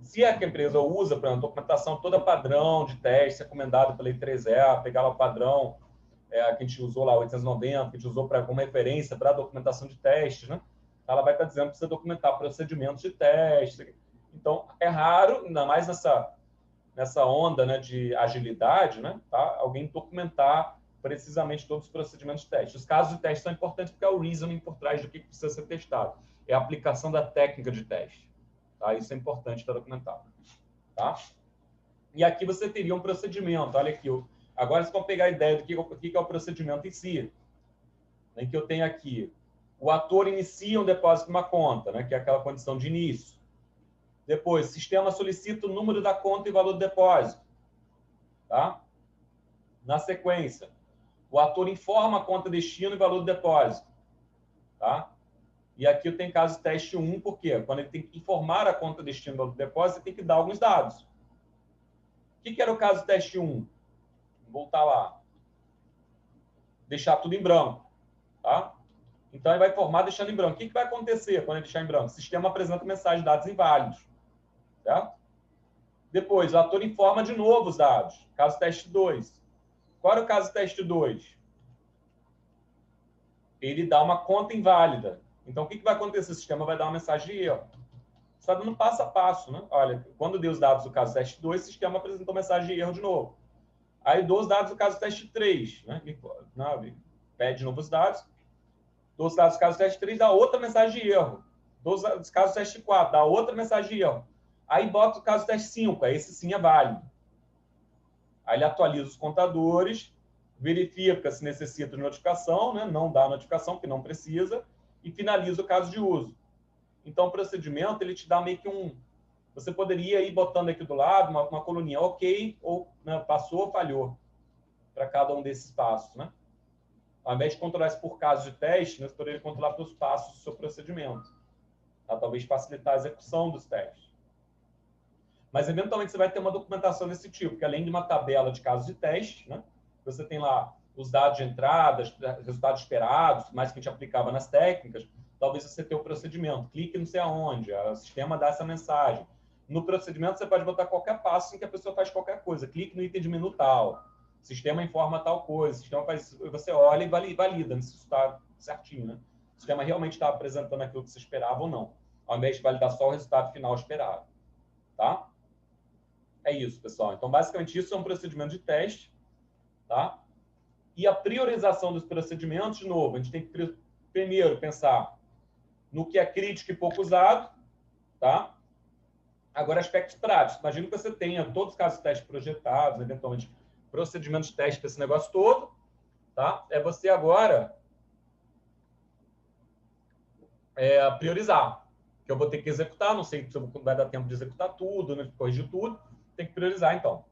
se a empresa usa, por exemplo, a documentação toda padrão de teste, recomendado pela I3E, pegar lá o padrão que a gente usou lá, 890, que a gente usou como referência para a documentação de testes, né? Ela vai estar dizendo que precisa documentar procedimentos de teste. Então, é raro, ainda mais nessa onda, né, de agilidade, né, tá? Alguém documentar precisamente todos os procedimentos de teste. Os casos de teste são importantes porque é o reasoning por trás do que precisa ser testado. É a aplicação da técnica de teste. Tá? Isso é importante estar documentado. Tá? E aqui você teria um procedimento. Olha aqui. Agora vocês vão pegar a ideia do que é o procedimento em si. Em que eu tenho aqui. O ator inicia um depósito de uma conta, né, que é aquela condição de início. Depois, o sistema solicita o número da conta e valor do depósito. Tá? Na sequência, o ator informa a conta destino e valor do depósito. Tá? E aqui eu tenho caso de teste 1, por quê? Quando ele tem que informar a conta destino e valor do depósito, ele tem que dar alguns dados. O que era o caso de teste 1? Vou voltar lá. Deixar tudo em branco. Tá? Então, ele vai informar deixando em branco. O que vai acontecer quando ele deixar em branco? O sistema apresenta mensagem de dados inválidos. Certo? Depois, o ator informa de novo os dados. Caso teste 2. Qual era o caso teste 2? Ele dá uma conta inválida. Então, o que vai acontecer? O sistema vai dar uma mensagem de erro. Você está dando passo a passo, né? Olha, quando deu os dados do caso teste 2, o sistema apresentou mensagem de erro de novo. Aí, dou os dados do caso teste 3, né? Pede de novo os dados. Dou os dados do caso teste 3, dá outra mensagem de erro. Dou os dados do caso teste 4, dá outra mensagem de erro. Aí, bota o caso teste 5, aí esse sim é válido. Aí, ele atualiza os contadores, verifica se necessita de notificação, né? Não dá notificação, porque não precisa, e finaliza o caso de uso. Então, o procedimento, ele te dá meio que Você poderia ir botando aqui do lado uma coluninha ok, ou né, passou ou falhou, para cada um desses passos, né? Ao invés de controlar isso por caso de teste, você poderia controlar pelos passos do seu procedimento. Tá? Talvez facilitar a execução dos testes. Mas, eventualmente, você vai ter uma documentação desse tipo, porque além de uma tabela de casos de teste, né, você tem lá os dados de entrada, resultados esperados, mais que a gente aplicava nas técnicas, talvez você tenha o procedimento. Clique não sei aonde, o sistema dá essa mensagem. No procedimento, você pode botar qualquer passo em que a pessoa faz qualquer coisa. Clique no item de menu tal. O sistema informa tal coisa. O sistema faz... Você olha e valida se isso está certinho, né? O sistema realmente está apresentando aquilo que você esperava ou não, ao invés de validar só o resultado final esperado. Tá? É isso, pessoal. Então, basicamente, isso é um procedimento de teste. Tá? E a priorização dos procedimentos, de novo, a gente tem que primeiro pensar no que é crítico e pouco usado. Tá? Agora, aspectos práticos. Imagina que você tenha todos os casos de teste projetados, eventualmente procedimentos de teste para esse negócio todo. Tá? É você agora priorizar. Que eu vou ter que executar, não sei se vai dar tempo de executar tudo, né, de corrigir tudo. Tem que priorizar, então.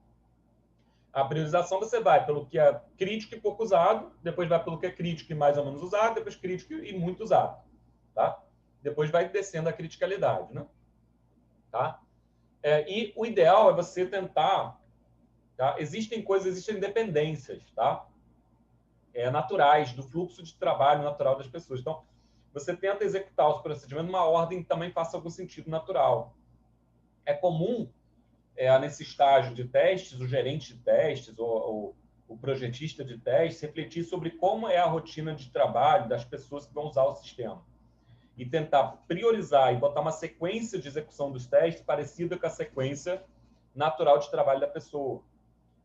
A priorização você vai pelo que é crítico e pouco usado, depois vai pelo que é crítico e mais ou menos usado, depois crítico e muito usado. Tá? Depois vai descendo a criticalidade. Né? Tá? E o ideal é você tentar... Tá? Existem dependências, tá? Naturais, do fluxo de trabalho natural das pessoas. Então, você tenta executar os procedimentos numa ordem que também faça algum sentido natural. é comum, nesse estágio de testes, o gerente de testes ou o projetista de testes refletir sobre como é a rotina de trabalho das pessoas que vão usar o sistema e tentar priorizar e botar uma sequência de execução dos testes parecida com a sequência natural de trabalho da pessoa.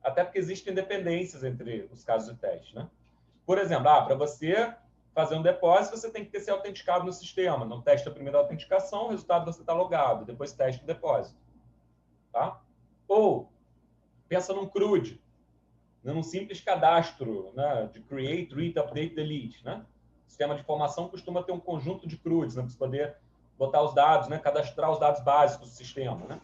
Até porque existem dependências entre os casos de teste, né? Por exemplo, para você fazer um depósito, você tem que ter se autenticado no sistema. Não testa primeiro a autenticação, o resultado você está logado, depois testa o depósito. Tá? Ou, pensa num CRUD, num simples cadastro, né, de create, read, update, delete. Né? O sistema de informação costuma ter um conjunto de CRUDs, né, para você poder botar os dados, né, cadastrar os dados básicos do sistema. Né?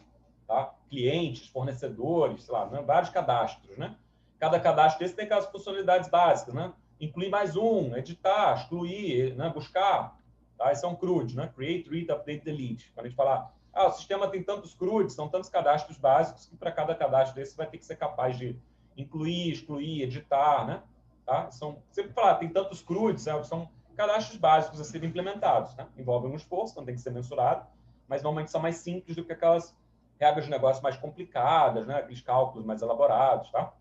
Tá? Clientes, fornecedores, sei lá, né, vários cadastros. Né? Cada cadastro desse tem aquelas funcionalidades básicas, né? Incluir mais um, editar, excluir, né, buscar. Tá? Esse é um CRUD, né? Create, read, update, delete. Quando a gente falar, o sistema tem tantos CRUDs, são tantos cadastros básicos que para cada cadastro desse você vai ter que ser capaz de incluir, excluir, editar, né? Tá? Sempre falar, tem tantos CRUDs, né? São cadastros básicos a serem implementados, né? Envolvem um esforço, então tem que ser mensurado, mas normalmente são mais simples do que aquelas regras de negócio mais complicadas, né? Aqueles cálculos mais elaborados, tá?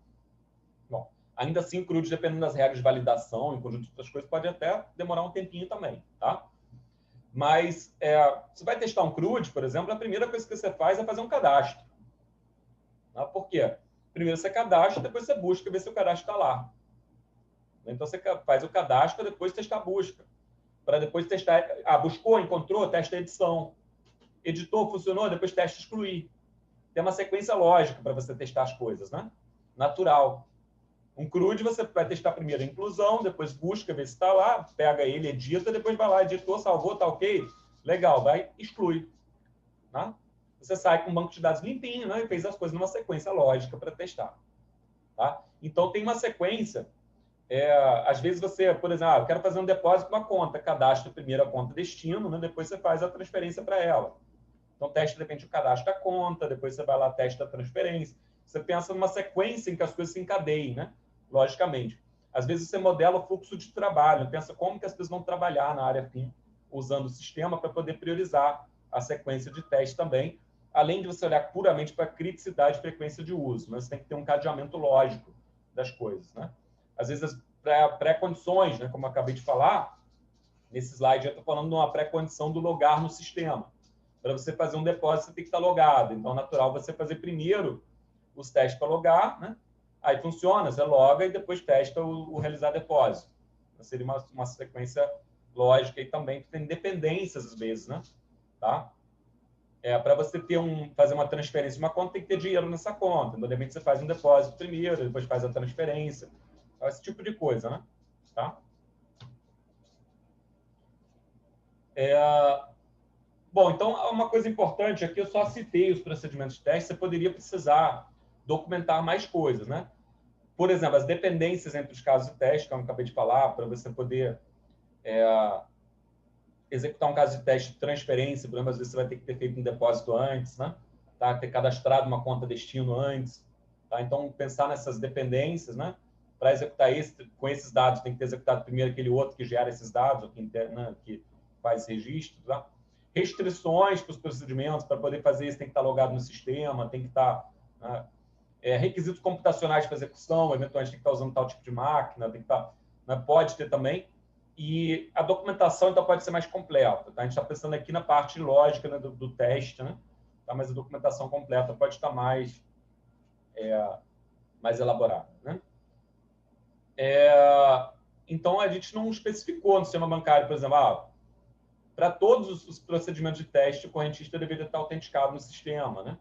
Bom, ainda assim, o CRUD, dependendo das regras de validação e conjunto de outras coisas, pode até demorar um tempinho também, tá? Mas você vai testar um CRUD, por exemplo, a primeira coisa que você faz é fazer um cadastro. Tá? Por quê? Primeiro você cadastra, depois você busca ver se o cadastro está lá. Então você faz o cadastro, depois testar a busca. Para depois testar. Buscou, encontrou, testa a edição. Editou, funcionou, depois testa excluir. Tem uma sequência lógica para você testar as coisas, né? Natural. Um CRUD você vai testar primeiro a inclusão, depois busca ver se está lá, pega ele, edita, depois vai lá, editou, salvou, tá ok? Legal, vai, exclui. Tá? Você sai com um banco de dados limpinho, né? E fez as coisas numa sequência lógica para testar. Tá? Então, tem uma sequência. Às vezes você, por exemplo, eu quero fazer um depósito para uma conta, cadastra primeiro a conta destino, né? Depois você faz a transferência para ela. Então, testa, de repente, o cadastro da conta, depois você vai lá, testa a transferência. Você pensa numa sequência em que as coisas se encadeiem, né? Logicamente. Às vezes, você modela o fluxo de trabalho, pensa como que as pessoas vão trabalhar na área fim, usando o sistema para poder priorizar a sequência de teste também, além de você olhar puramente para a criticidade e frequência de uso. Mas você tem que ter um cadeamento lógico das coisas, né? Às vezes, as pré-condições, né? Como eu acabei de falar, nesse slide eu estou falando de uma pré-condição do logar no sistema. Para você fazer um depósito, você tem que estar logado. Então, é natural você fazer primeiro os testes para logar, né? Aí funciona, você loga e depois testa o realizar depósito. Então, seria uma sequência lógica e também tem dependências às vezes, né? Tá? Para você fazer uma transferência de uma conta, tem que ter dinheiro nessa conta. Então, de repente, você faz um depósito primeiro, depois faz a transferência. Então, esse tipo de coisa, né? Tá? Bom, então, uma coisa importante aqui, eu só citei os procedimentos de teste, você poderia precisar documentar mais coisas, né? Por exemplo, as dependências entre os casos de teste, que eu acabei de falar, para você poder executar um caso de teste de transferência, por exemplo, às vezes você vai ter que ter feito um depósito antes, né? Tá? Ter cadastrado uma conta destino antes. Tá? Então, pensar nessas dependências, né? Para executar com esses dados, tem que ter executado primeiro aquele outro que gera esses dados, ou que faz esse registro, tá? Restrições para os procedimentos, para poder fazer isso, tem que estar logado no sistema, tem que estar... Né? Requisitos computacionais para execução, eventualmente tem que estar usando tal tipo de máquina, tem que estar... Né? Pode ter também. E a documentação, então, pode ser mais completa. Tá? A gente está pensando aqui na parte lógica, né, do teste, né? Tá? Mas a documentação completa pode estar mais elaborada. Né? Então, a gente não especificou no sistema bancário, por exemplo, para todos os procedimentos de teste, o correntista deveria estar autenticado no sistema. Né?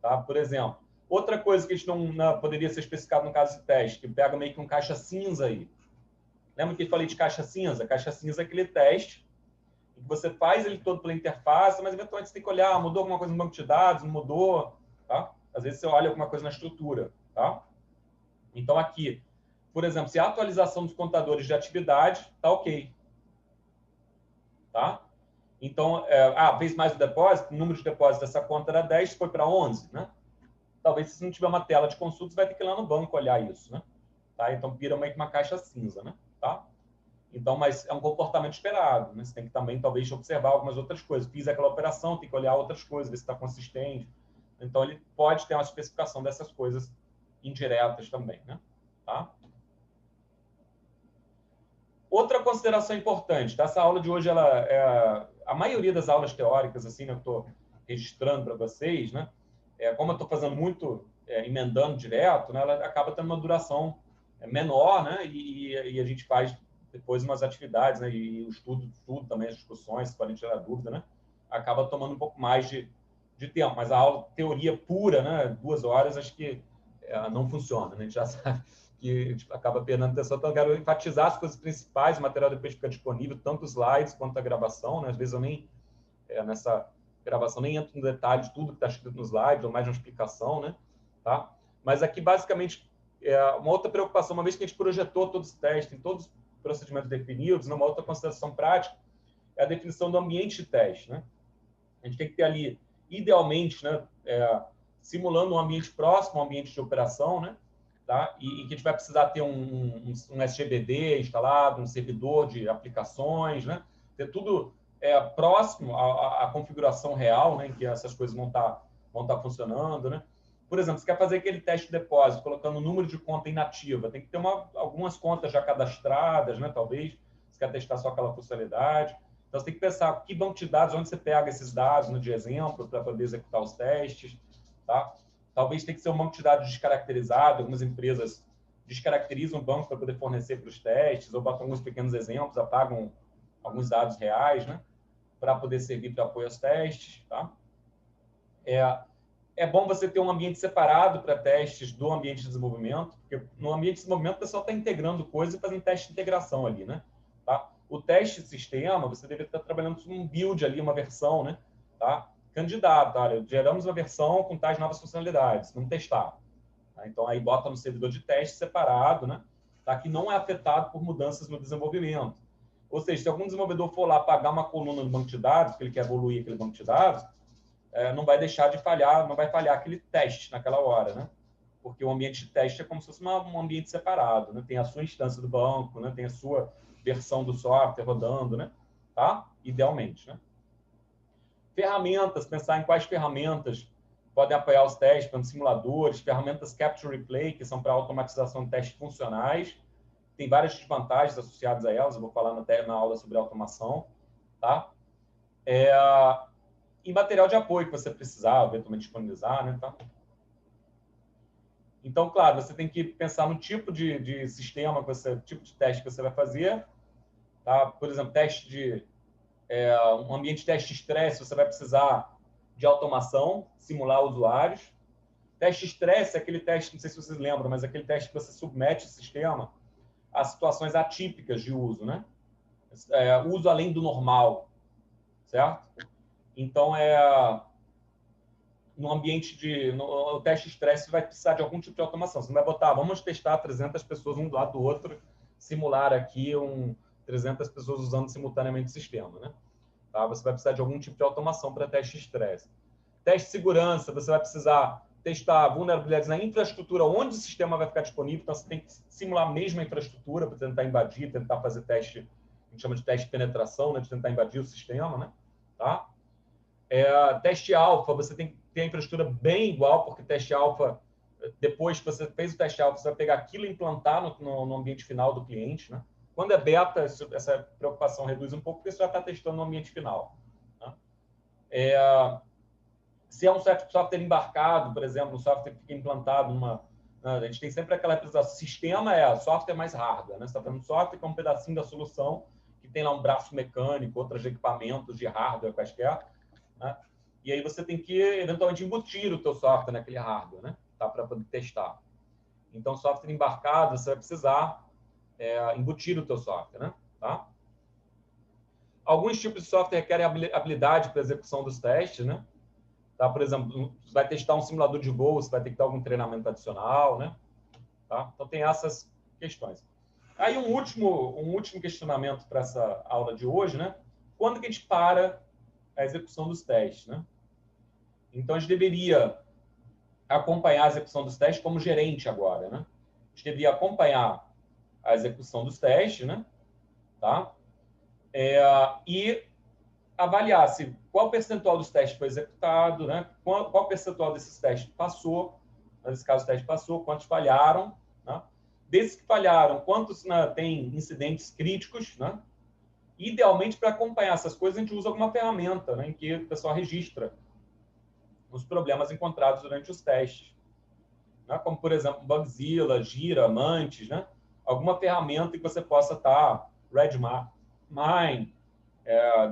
Tá? Por exemplo, outra coisa que a gente não poderia ser especificado no caso de teste, que pega meio que um caixa cinza aí. Lembra que eu falei de caixa cinza? Caixa cinza é aquele teste em que você faz ele todo pela interface, mas eventualmente você tem que olhar, mudou alguma coisa no banco de dados, não mudou, tá? Às vezes você olha alguma coisa na estrutura, tá? Então aqui, por exemplo, se a atualização dos contadores de atividade, tá ok, tá? Então, fez mais o depósito, o número de depósitos dessa conta era 10, foi para 11, né? Talvez se não tiver uma tela de consulta, você vai ter que ir lá no banco olhar isso, né? Tá? Então, vira meio que uma caixa cinza, né? Tá? Então, mas é um comportamento esperado, né? Você tem que também, talvez, observar algumas outras coisas. Fiz aquela operação, tem que olhar outras coisas, ver se está consistente. Então, ele pode ter uma especificação dessas coisas indiretas também, né? Tá? Outra consideração importante, tá? Essa aula de hoje, ela é a maioria das aulas teóricas, assim, né, eu estou registrando para vocês, né? Como eu estou fazendo muito, emendando direto, né, ela acaba tendo uma duração menor, né? E a gente faz depois umas atividades, né? E o estudo também, as discussões, se podem tirar dúvida, né? Acaba tomando um pouco mais de tempo. Mas a aula, teoria pura, né? 2 horas, acho que não funciona, né? A gente já sabe que acaba perdendo atenção. Então, eu quero enfatizar as coisas principais, o material depois fica disponível, tanto os slides quanto a gravação, né? Às vezes eu nem, nessa gravação, nem entro no detalhe de tudo que está escrito nos slides, ou mais uma explicação, né? Tá? Mas aqui, basicamente, uma outra preocupação, uma vez que a gente projetou todos os testes, tem todos os procedimentos definidos, uma outra consideração prática é a definição do ambiente de teste, né? A gente tem que ter ali, idealmente, né, simulando um ambiente próximo ao ambiente de operação, né? Tá? E que a gente vai precisar ter um SGBD instalado, um servidor de aplicações, né? Ter tudo próximo à configuração real, né? Em que essas coisas vão estar funcionando, né? Por exemplo, você quer fazer aquele teste de depósito, colocando o número de conta inativa, tem que ter algumas contas já cadastradas, né? Talvez você quer testar só aquela funcionalidade. Então, você tem que pensar que banco de dados, onde você pega esses dados no de exemplo para poder executar os testes, tá? Talvez tenha que ser um banco de dados descaracterizado. Algumas empresas descaracterizam o banco para poder fornecer para os testes, ou botam alguns pequenos exemplos, apagam alguns dados reais, né? Para poder servir para apoio aos testes, tá? É bom você ter um ambiente separado para testes do ambiente de desenvolvimento, porque no ambiente de desenvolvimento o pessoal está integrando coisas e fazendo teste de integração ali, né? Tá? O teste de sistema, você deve estar trabalhando com um build ali, uma versão, né? Tá? Candidato, olha, geramos uma versão com tais novas funcionalidades, vamos testar. Tá? Então, aí bota no servidor de teste separado, né? Tá? Que não é afetado por mudanças no desenvolvimento. Ou seja, se algum desenvolvedor for lá pagar uma coluna no banco de dados, porque ele quer evoluir aquele banco de dados, não vai deixar de falhar, não vai falhar aquele teste naquela hora, né? Porque o ambiente de teste é como se fosse um ambiente separado, né? Tem a sua instância do banco, né? Tem a sua versão do software rodando, né? Tá? Idealmente, né? Ferramentas, pensar em quais ferramentas podem apoiar os testes, para simuladores, ferramentas Capture Replay, que são para automatização de testes funcionais. Tem várias desvantagens associadas a elas, eu vou falar na aula sobre automação, tá? E material de apoio que você precisar, eventualmente disponibilizar, né? Tá? Então, claro, você tem que pensar no tipo de sistema, tipo de teste que você vai fazer. Tá? Por exemplo, um ambiente de teste de estresse, você vai precisar de automação, simular usuários. Teste de estresse é aquele teste, não sei se vocês lembram, mas é aquele teste que você submete o sistema a situações atípicas de uso, né? Uso além do normal, certo? Então, no ambiente no teste de estresse vai precisar de algum tipo de automação. Você não vai botar, vamos testar 300 pessoas um do lado do outro, simular aqui 300 pessoas usando simultaneamente o sistema, né? Tá? Você vai precisar de algum tipo de automação para teste de estresse. Teste de segurança, você vai precisar testar vulnerabilidades na infraestrutura onde o sistema vai ficar disponível, então você tem que simular a mesma infraestrutura para tentar invadir, tentar fazer teste, a gente chama de teste de penetração, né? De tentar invadir o sistema, né? Tá? Teste alfa, você tem que ter a infraestrutura bem igual, porque teste alfa, depois que você fez o teste alfa, você vai pegar aquilo e implantar no ambiente final do cliente, né? Quando é beta, essa preocupação reduz um pouco, porque você já está testando no ambiente final. Né? Se é um software embarcado, por exemplo, um software que fica implantado a gente tem sempre aquela representação. Sistema software mais hardware. Né? Você está fazendo software que é um pedacinho da solução, que tem lá um braço mecânico, outros equipamentos de hardware quaisquer. Né? E aí você tem que, eventualmente, embutir o teu software naquele hardware, né? Tá? Para poder testar. Então, software embarcado, você vai precisar embutir o teu software, né? Tá? Alguns tipos de software requerem habilidade para execução dos testes, né? Tá? Por exemplo, você vai testar um simulador de voo, você vai ter que dar algum treinamento adicional, né? Tá? Então, tem essas questões. Aí, um último questionamento para essa aula de hoje, né? Quando que a gente para a execução dos testes, né? Então, a gente deveria acompanhar a execução dos testes como gerente agora, né? A gente deveria acompanhar a execução dos testes, né? tá? E avaliar se qual percentual dos testes foi executado, né? Qual percentual desses testes passou, nesse caso o teste passou, quantos falharam, né? Desses que falharam, quantos, né, tem incidentes críticos, né? Idealmente, para acompanhar essas coisas, a gente usa alguma ferramenta, né, em que o pessoal registra os problemas encontrados durante os testes, né? Como, por exemplo, Bugzilla, Gira, Mantis, né? Alguma ferramenta que você possa estar, Redmine,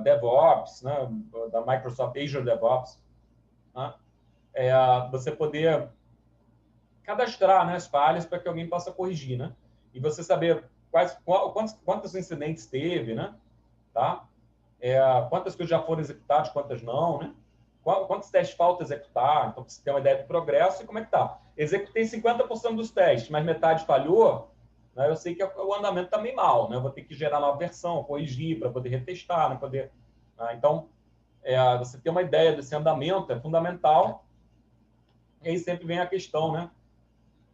DevOps, né? Da Microsoft Azure DevOps, né? Você poder cadastrar, né, as falhas para que alguém possa corrigir, né? E você saber quantos incidentes teve, né? Tá? Quantas coisas já foram executadas, quantas não, né? Quantos testes falta executar? Então, você tem uma ideia do progresso e como é que está. Executei 50% dos testes, mas metade falhou, né? Eu sei que o andamento está meio mal, né? Eu vou ter que gerar nova versão, corrigir para poder retestar, né? Então, você ter uma ideia desse andamento é fundamental. E aí sempre vem a questão, né?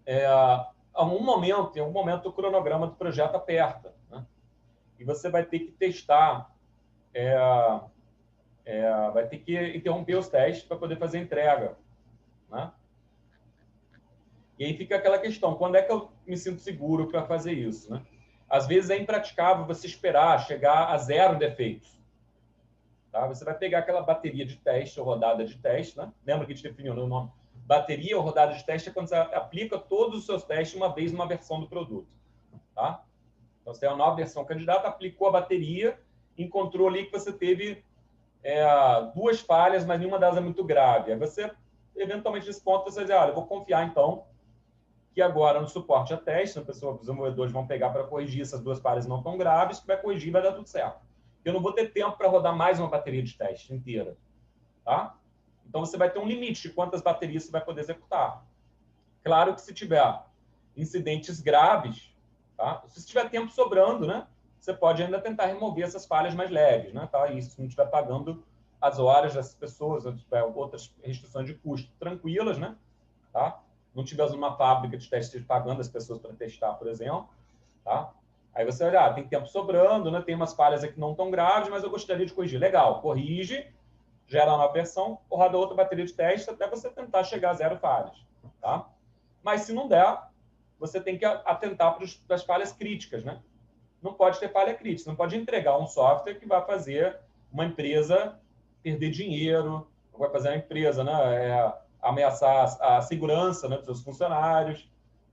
Em algum momento o cronograma do projeto aperta, né? E você vai ter que testar, vai ter que interromper os testes para poder fazer a entrega, né? E aí fica aquela questão, quando é que eu me sinto seguro para fazer isso, né? Às vezes é impraticável você esperar chegar a 0 defeitos, tá? Você vai pegar aquela bateria de teste ou rodada de teste, né? Lembra que a gente definiu no nome? Bateria ou rodada de teste é quando você aplica todos os seus testes uma vez numa versão do produto, tá? Então, você tem uma nova versão candidata, aplicou a bateria, encontrou ali que você teve 2 falhas, mas nenhuma delas é muito grave. Aí você, eventualmente, nesse ponto, você vai dizer, olha, eu vou confiar, então, que agora no suporte a teste, os desenvolvedores vão pegar para corrigir essas 2 falhas não tão graves, que vai corrigir e vai dar tudo certo. Eu não vou ter tempo para rodar mais uma bateria de teste inteira, tá? Então, você vai ter um limite de quantas baterias você vai poder executar. Claro que se tiver incidentes graves, tá? Se tiver tempo sobrando, né? Você pode ainda tentar remover essas falhas mais leves, né? Tá? E se não estiver pagando as horas das pessoas, ou tiver outras restrições de custo tranquilas, né? Tá? Não tiver uma fábrica de testes pagando as pessoas para testar, por exemplo, tá? Aí você olha, tem tempo sobrando, né? Tem umas falhas aqui não tão graves, mas eu gostaria de corrigir. Legal, corrige, gera uma versão, roda outra bateria de teste até você tentar chegar a 0 falhas, tá? Mas se não der, você tem que atentar para as falhas críticas, né? Não pode ter falha crítica, você não pode entregar um software que vai fazer uma empresa perder dinheiro, vai fazer uma empresa, né, ameaçar a segurança, né, dos seus funcionários.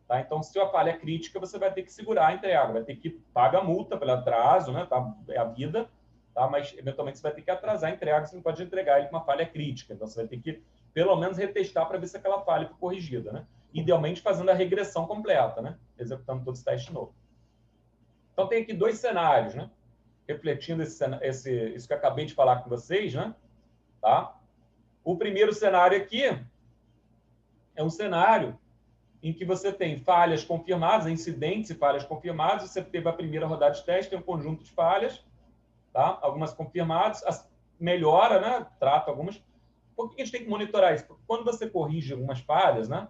Tá? Então, se a falha é crítica, você vai ter que segurar a entrega, vai ter que pagar a multa pelo atraso, né, tá? É a vida, tá? Mas eventualmente você vai ter que atrasar a entrega, você não pode entregar ele com uma falha crítica. Então, você vai ter que, pelo menos, retestar para ver se aquela falha foi corrigida, né? Idealmente fazendo a regressão completa, né? Executando todos os testes de novo. Então, tem aqui 2 cenários, né? Refletindo isso que eu acabei de falar com vocês, né? Tá? O primeiro cenário aqui é um cenário em que você tem falhas confirmadas, incidentes e falhas confirmadas. Você teve a primeira rodada de teste, tem um conjunto de falhas, tá? Algumas confirmadas, melhora, né? Trata algumas. Por que a gente tem que monitorar isso? Porque quando você corrige algumas falhas, né?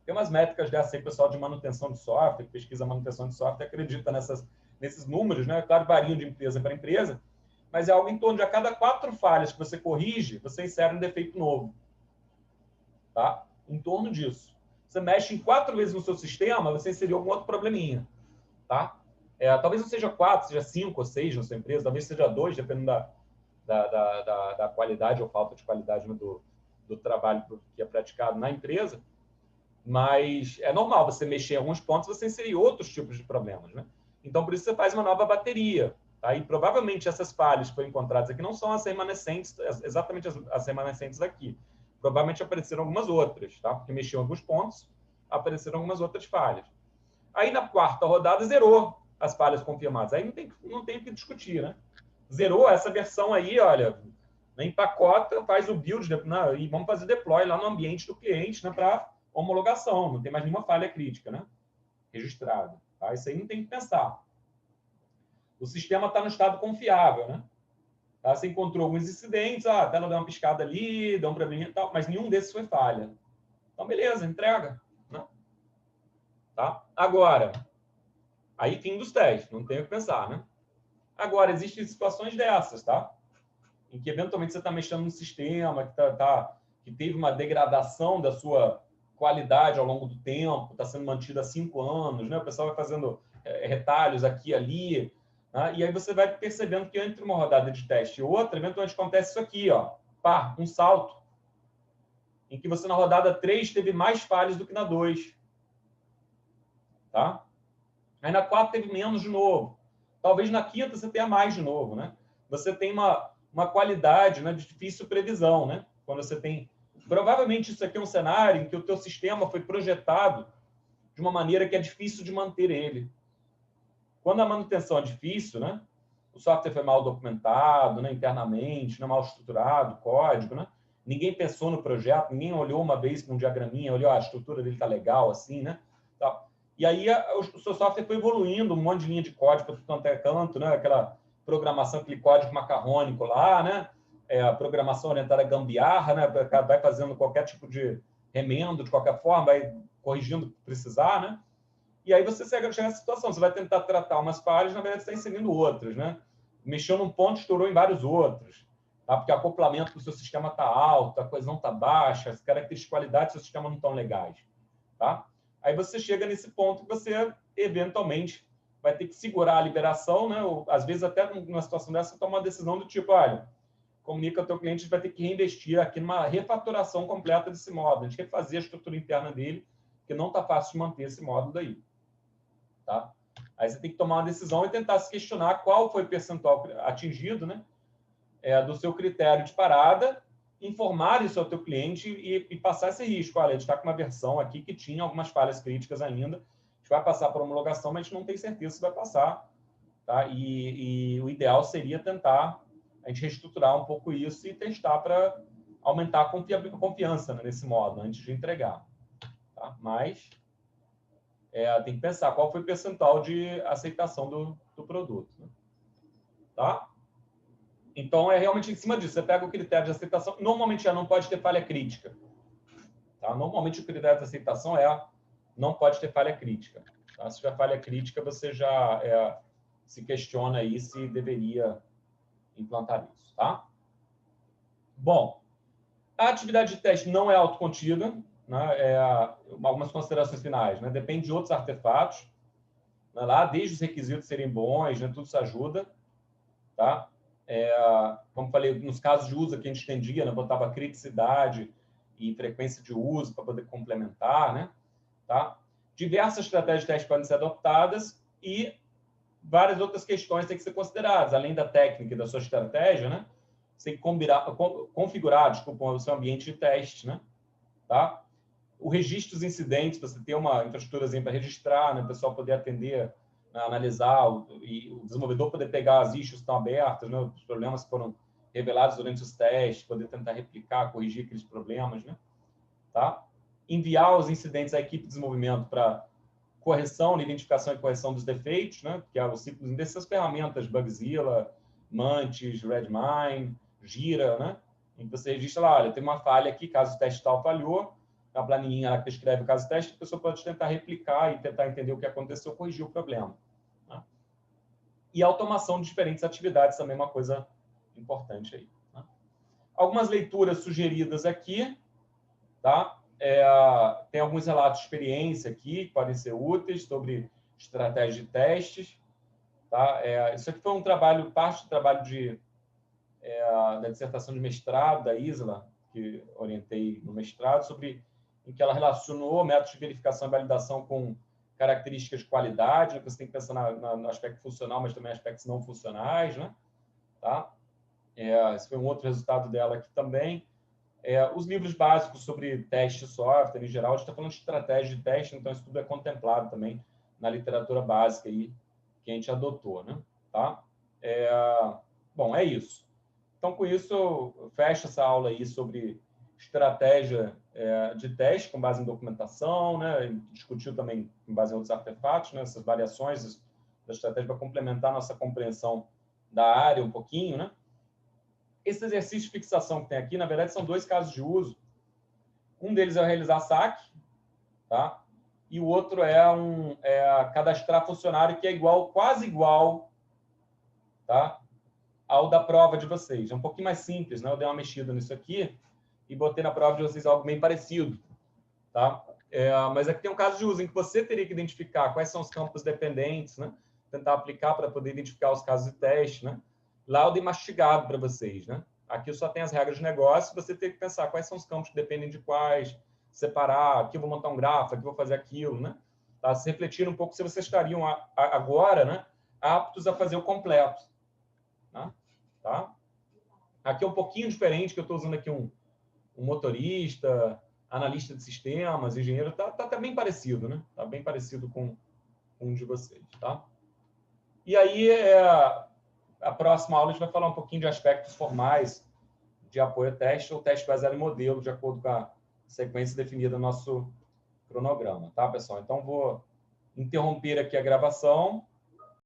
Tem umas métricas dessas aí, pessoal de manutenção de software, pesquisa manutenção de software, acredita nesses números, né? Claro, variam de empresa para empresa, mas é algo em torno de a cada 4 falhas que você corrige, você insere um defeito novo, tá? Em torno disso. Você mexe em 4 vezes no seu sistema, você inseriu algum outro probleminha, tá? Talvez não seja 4, seja 5 ou 6 na sua empresa, talvez seja 2, dependendo da qualidade ou falta de qualidade do trabalho que é praticado na empresa. Mas é normal você mexer em alguns pontos, você inserir outros tipos de problemas, né? Então, por isso você faz uma nova bateria, tá? E provavelmente essas falhas que foram encontradas aqui não são as remanescentes, exatamente as remanescentes aqui. Provavelmente apareceram algumas outras, tá? Porque mexeu em alguns pontos, apareceram algumas outras falhas. Aí, na 4ª rodada, zerou as falhas confirmadas. Aí não tem o que discutir, né? Zerou essa versão aí, olha, empacota, faz o build, né? E vamos fazer deploy lá no ambiente do cliente, né? Para homologação, não tem mais nenhuma falha crítica, né? Registrada. Tá? Isso aí não tem que pensar. O sistema está no estado confiável, né? Tá? Você encontrou alguns incidentes, a tela deu uma piscada ali, deu um probleminha e tal, mas nenhum desses foi falha. Então, beleza, entrega. Né? Tá? Agora, Aí, fim dos testes, não tem o que pensar, né? Agora, existem situações dessas, tá? Em que, eventualmente, você está mexendo num sistema que teve uma degradação da sua qualidade ao longo do tempo, está sendo mantido há 5 anos, né? O pessoal vai fazendo retalhos aqui e ali, né? E aí você vai percebendo que entre uma rodada de teste e outra, eventualmente acontece isso aqui, ó, pá, um salto, em que você na rodada 3 teve mais falhas do que na 2, tá? Aí na 4 teve menos de novo. Talvez na quinta você tenha mais de novo, né? Você tem uma qualidade, né, de difícil previsão, né? Quando você tem... Provavelmente isso aqui é um cenário em que o teu sistema foi projetado de uma maneira que é difícil de manter ele. Quando a manutenção é difícil, né? O software foi mal documentado, né, internamente, né, mal estruturado, código, né? Ninguém pensou no projeto, ninguém olhou uma vez com um diagraminha, olhou a estrutura dele tá legal, assim, né? Tá. E aí o seu software foi evoluindo, um monte de linha de código para tudo quanto canto, né? Aquela programação, aquele código macarrônico lá, né? A programação orientada a gambiarra, né? Vai fazendo qualquer tipo de remendo, de qualquer forma, vai corrigindo o que precisar, né? E aí você chega nessa situação, você vai tentar tratar umas falhas, na verdade você está inserindo outras, né? Mexeu num ponto, estourou em vários outros, tá? Porque o acoplamento do seu sistema está alto, a coesão está baixa, as características de qualidade do seu sistema não estão legais, tá? Aí você chega nesse ponto que você, eventualmente, vai ter que segurar a liberação, né? Ou, às vezes, até numa situação dessa, você toma uma decisão do tipo, olha, comunica ao teu cliente, a gente vai ter que reinvestir aqui numa refatoração completa desse módulo. A gente quer fazer a estrutura interna dele, porque não está fácil de manter esse módulo daí. Tá? Aí você tem que tomar uma decisão e tentar se questionar qual foi o percentual atingido, né? Do seu critério de parada, informar isso ao teu cliente e passar esse risco. Olha, a gente está com uma versão aqui que tinha algumas falhas críticas ainda, a gente vai passar por homologação, mas a gente não tem certeza se vai passar. Tá? E o ideal seria tentar a gente reestruturar um pouco isso e testar para aumentar a confiança, né, nesse modo, antes de entregar. Tá? Mas tem que pensar qual foi o percentual de aceitação do produto. Né? Tá? Então, é realmente em cima disso. Você pega o critério de aceitação. Normalmente, já não pode ter falha crítica. Tá? Normalmente, o critério de aceitação não pode ter falha crítica. Tá? Se tiver falha crítica, você já se questiona aí se deveria implantar isso. Tá? Bom, a atividade de teste não é autocontida. Né? Algumas considerações finais. Né? Depende de outros artefatos. Né? Lá, desde os requisitos serem bons, né? Tudo isso ajuda. Tá? Como falei, nos casos de uso que a gente entendia, né? Botava criticidade e frequência de uso para poder complementar. Né? Tá? Diversas estratégias de teste podem ser adaptadas e várias outras questões têm que ser consideradas. Além da técnica e da sua estratégia, né? Você tem que configurar o seu ambiente de teste. Né? Tá? O registro dos incidentes, você ter uma infraestrutura para registrar, né? O pessoal poder atender, analisar, e o desenvolvedor poder pegar as issues que estão abertas, né? Os problemas que foram revelados durante os testes, poder tentar replicar, corrigir aqueles problemas. Né? Tá? Enviar os incidentes à equipe de desenvolvimento para correção, identificação e correção dos defeitos, né? Que é o ciclo dessas ferramentas, Bugzilla, Mantis, Redmine, Gira, né? Em que você registra lá, olha, tem uma falha aqui, caso o teste tal falhou, na planilhinha lá que escreve o caso do teste, a pessoa pode tentar replicar e tentar entender o que aconteceu, corrigir o problema. Né? E a automação de diferentes atividades também é uma coisa importante aí. Né? Algumas leituras sugeridas aqui, tá? Tem alguns relatos de experiência aqui que podem ser úteis sobre estratégia de testes. Tá? Isso aqui foi um trabalho, parte do trabalho da dissertação de mestrado da Isla, que orientei no mestrado, em que ela relacionou métodos de verificação e validação com características de qualidade, né? Você tem que pensar no aspecto funcional, mas também aspectos não funcionais. Né? Tá? Esse foi um outro resultado dela aqui também. Os livros básicos sobre teste de software, em geral, a gente está falando de estratégia de teste, então isso tudo é contemplado também na literatura básica aí que a gente adotou. Né? Tá? Bom, é isso. Então, com isso, eu fecho essa aula aí sobre estratégia de teste com base em documentação, né? Discutiu também com base em outros artefatos, né? Essas variações da estratégia para complementar a nossa compreensão da área um pouquinho, né? Esse exercício de fixação que tem aqui, na verdade, são 2 casos de uso. Um deles é o realizar saque, tá? e o outro é cadastrar funcionário que é quase igual, tá, ao da prova de vocês. É um pouquinho mais simples, né? Eu dei uma mexida nisso aqui e botei na prova de vocês algo bem parecido, tá? Mas aqui tem um caso de uso em que você teria que identificar quais são os campos dependentes, né? Tentar aplicar para poder identificar os casos de teste, né? Lá eu dei mastigado para vocês, né? Aqui só tem as regras de negócio, você tem que pensar quais são os campos que dependem de quais, separar, aqui eu vou montar um gráfico, aqui eu vou fazer aquilo, né? Tá? Se refletir um pouco se vocês estariam agora, né, aptos a fazer o completo, né? Tá? Aqui é um pouquinho diferente, que eu estou usando aqui um motorista, analista de sistemas, engenheiro, tá bem parecido, né? Tá bem parecido com um de vocês, tá? E aí, a próxima aula a gente vai falar um pouquinho de aspectos formais de apoio a teste ou teste baseado em modelo, de acordo com a sequência definida no nosso cronograma, tá, pessoal? Então, vou interromper aqui a gravação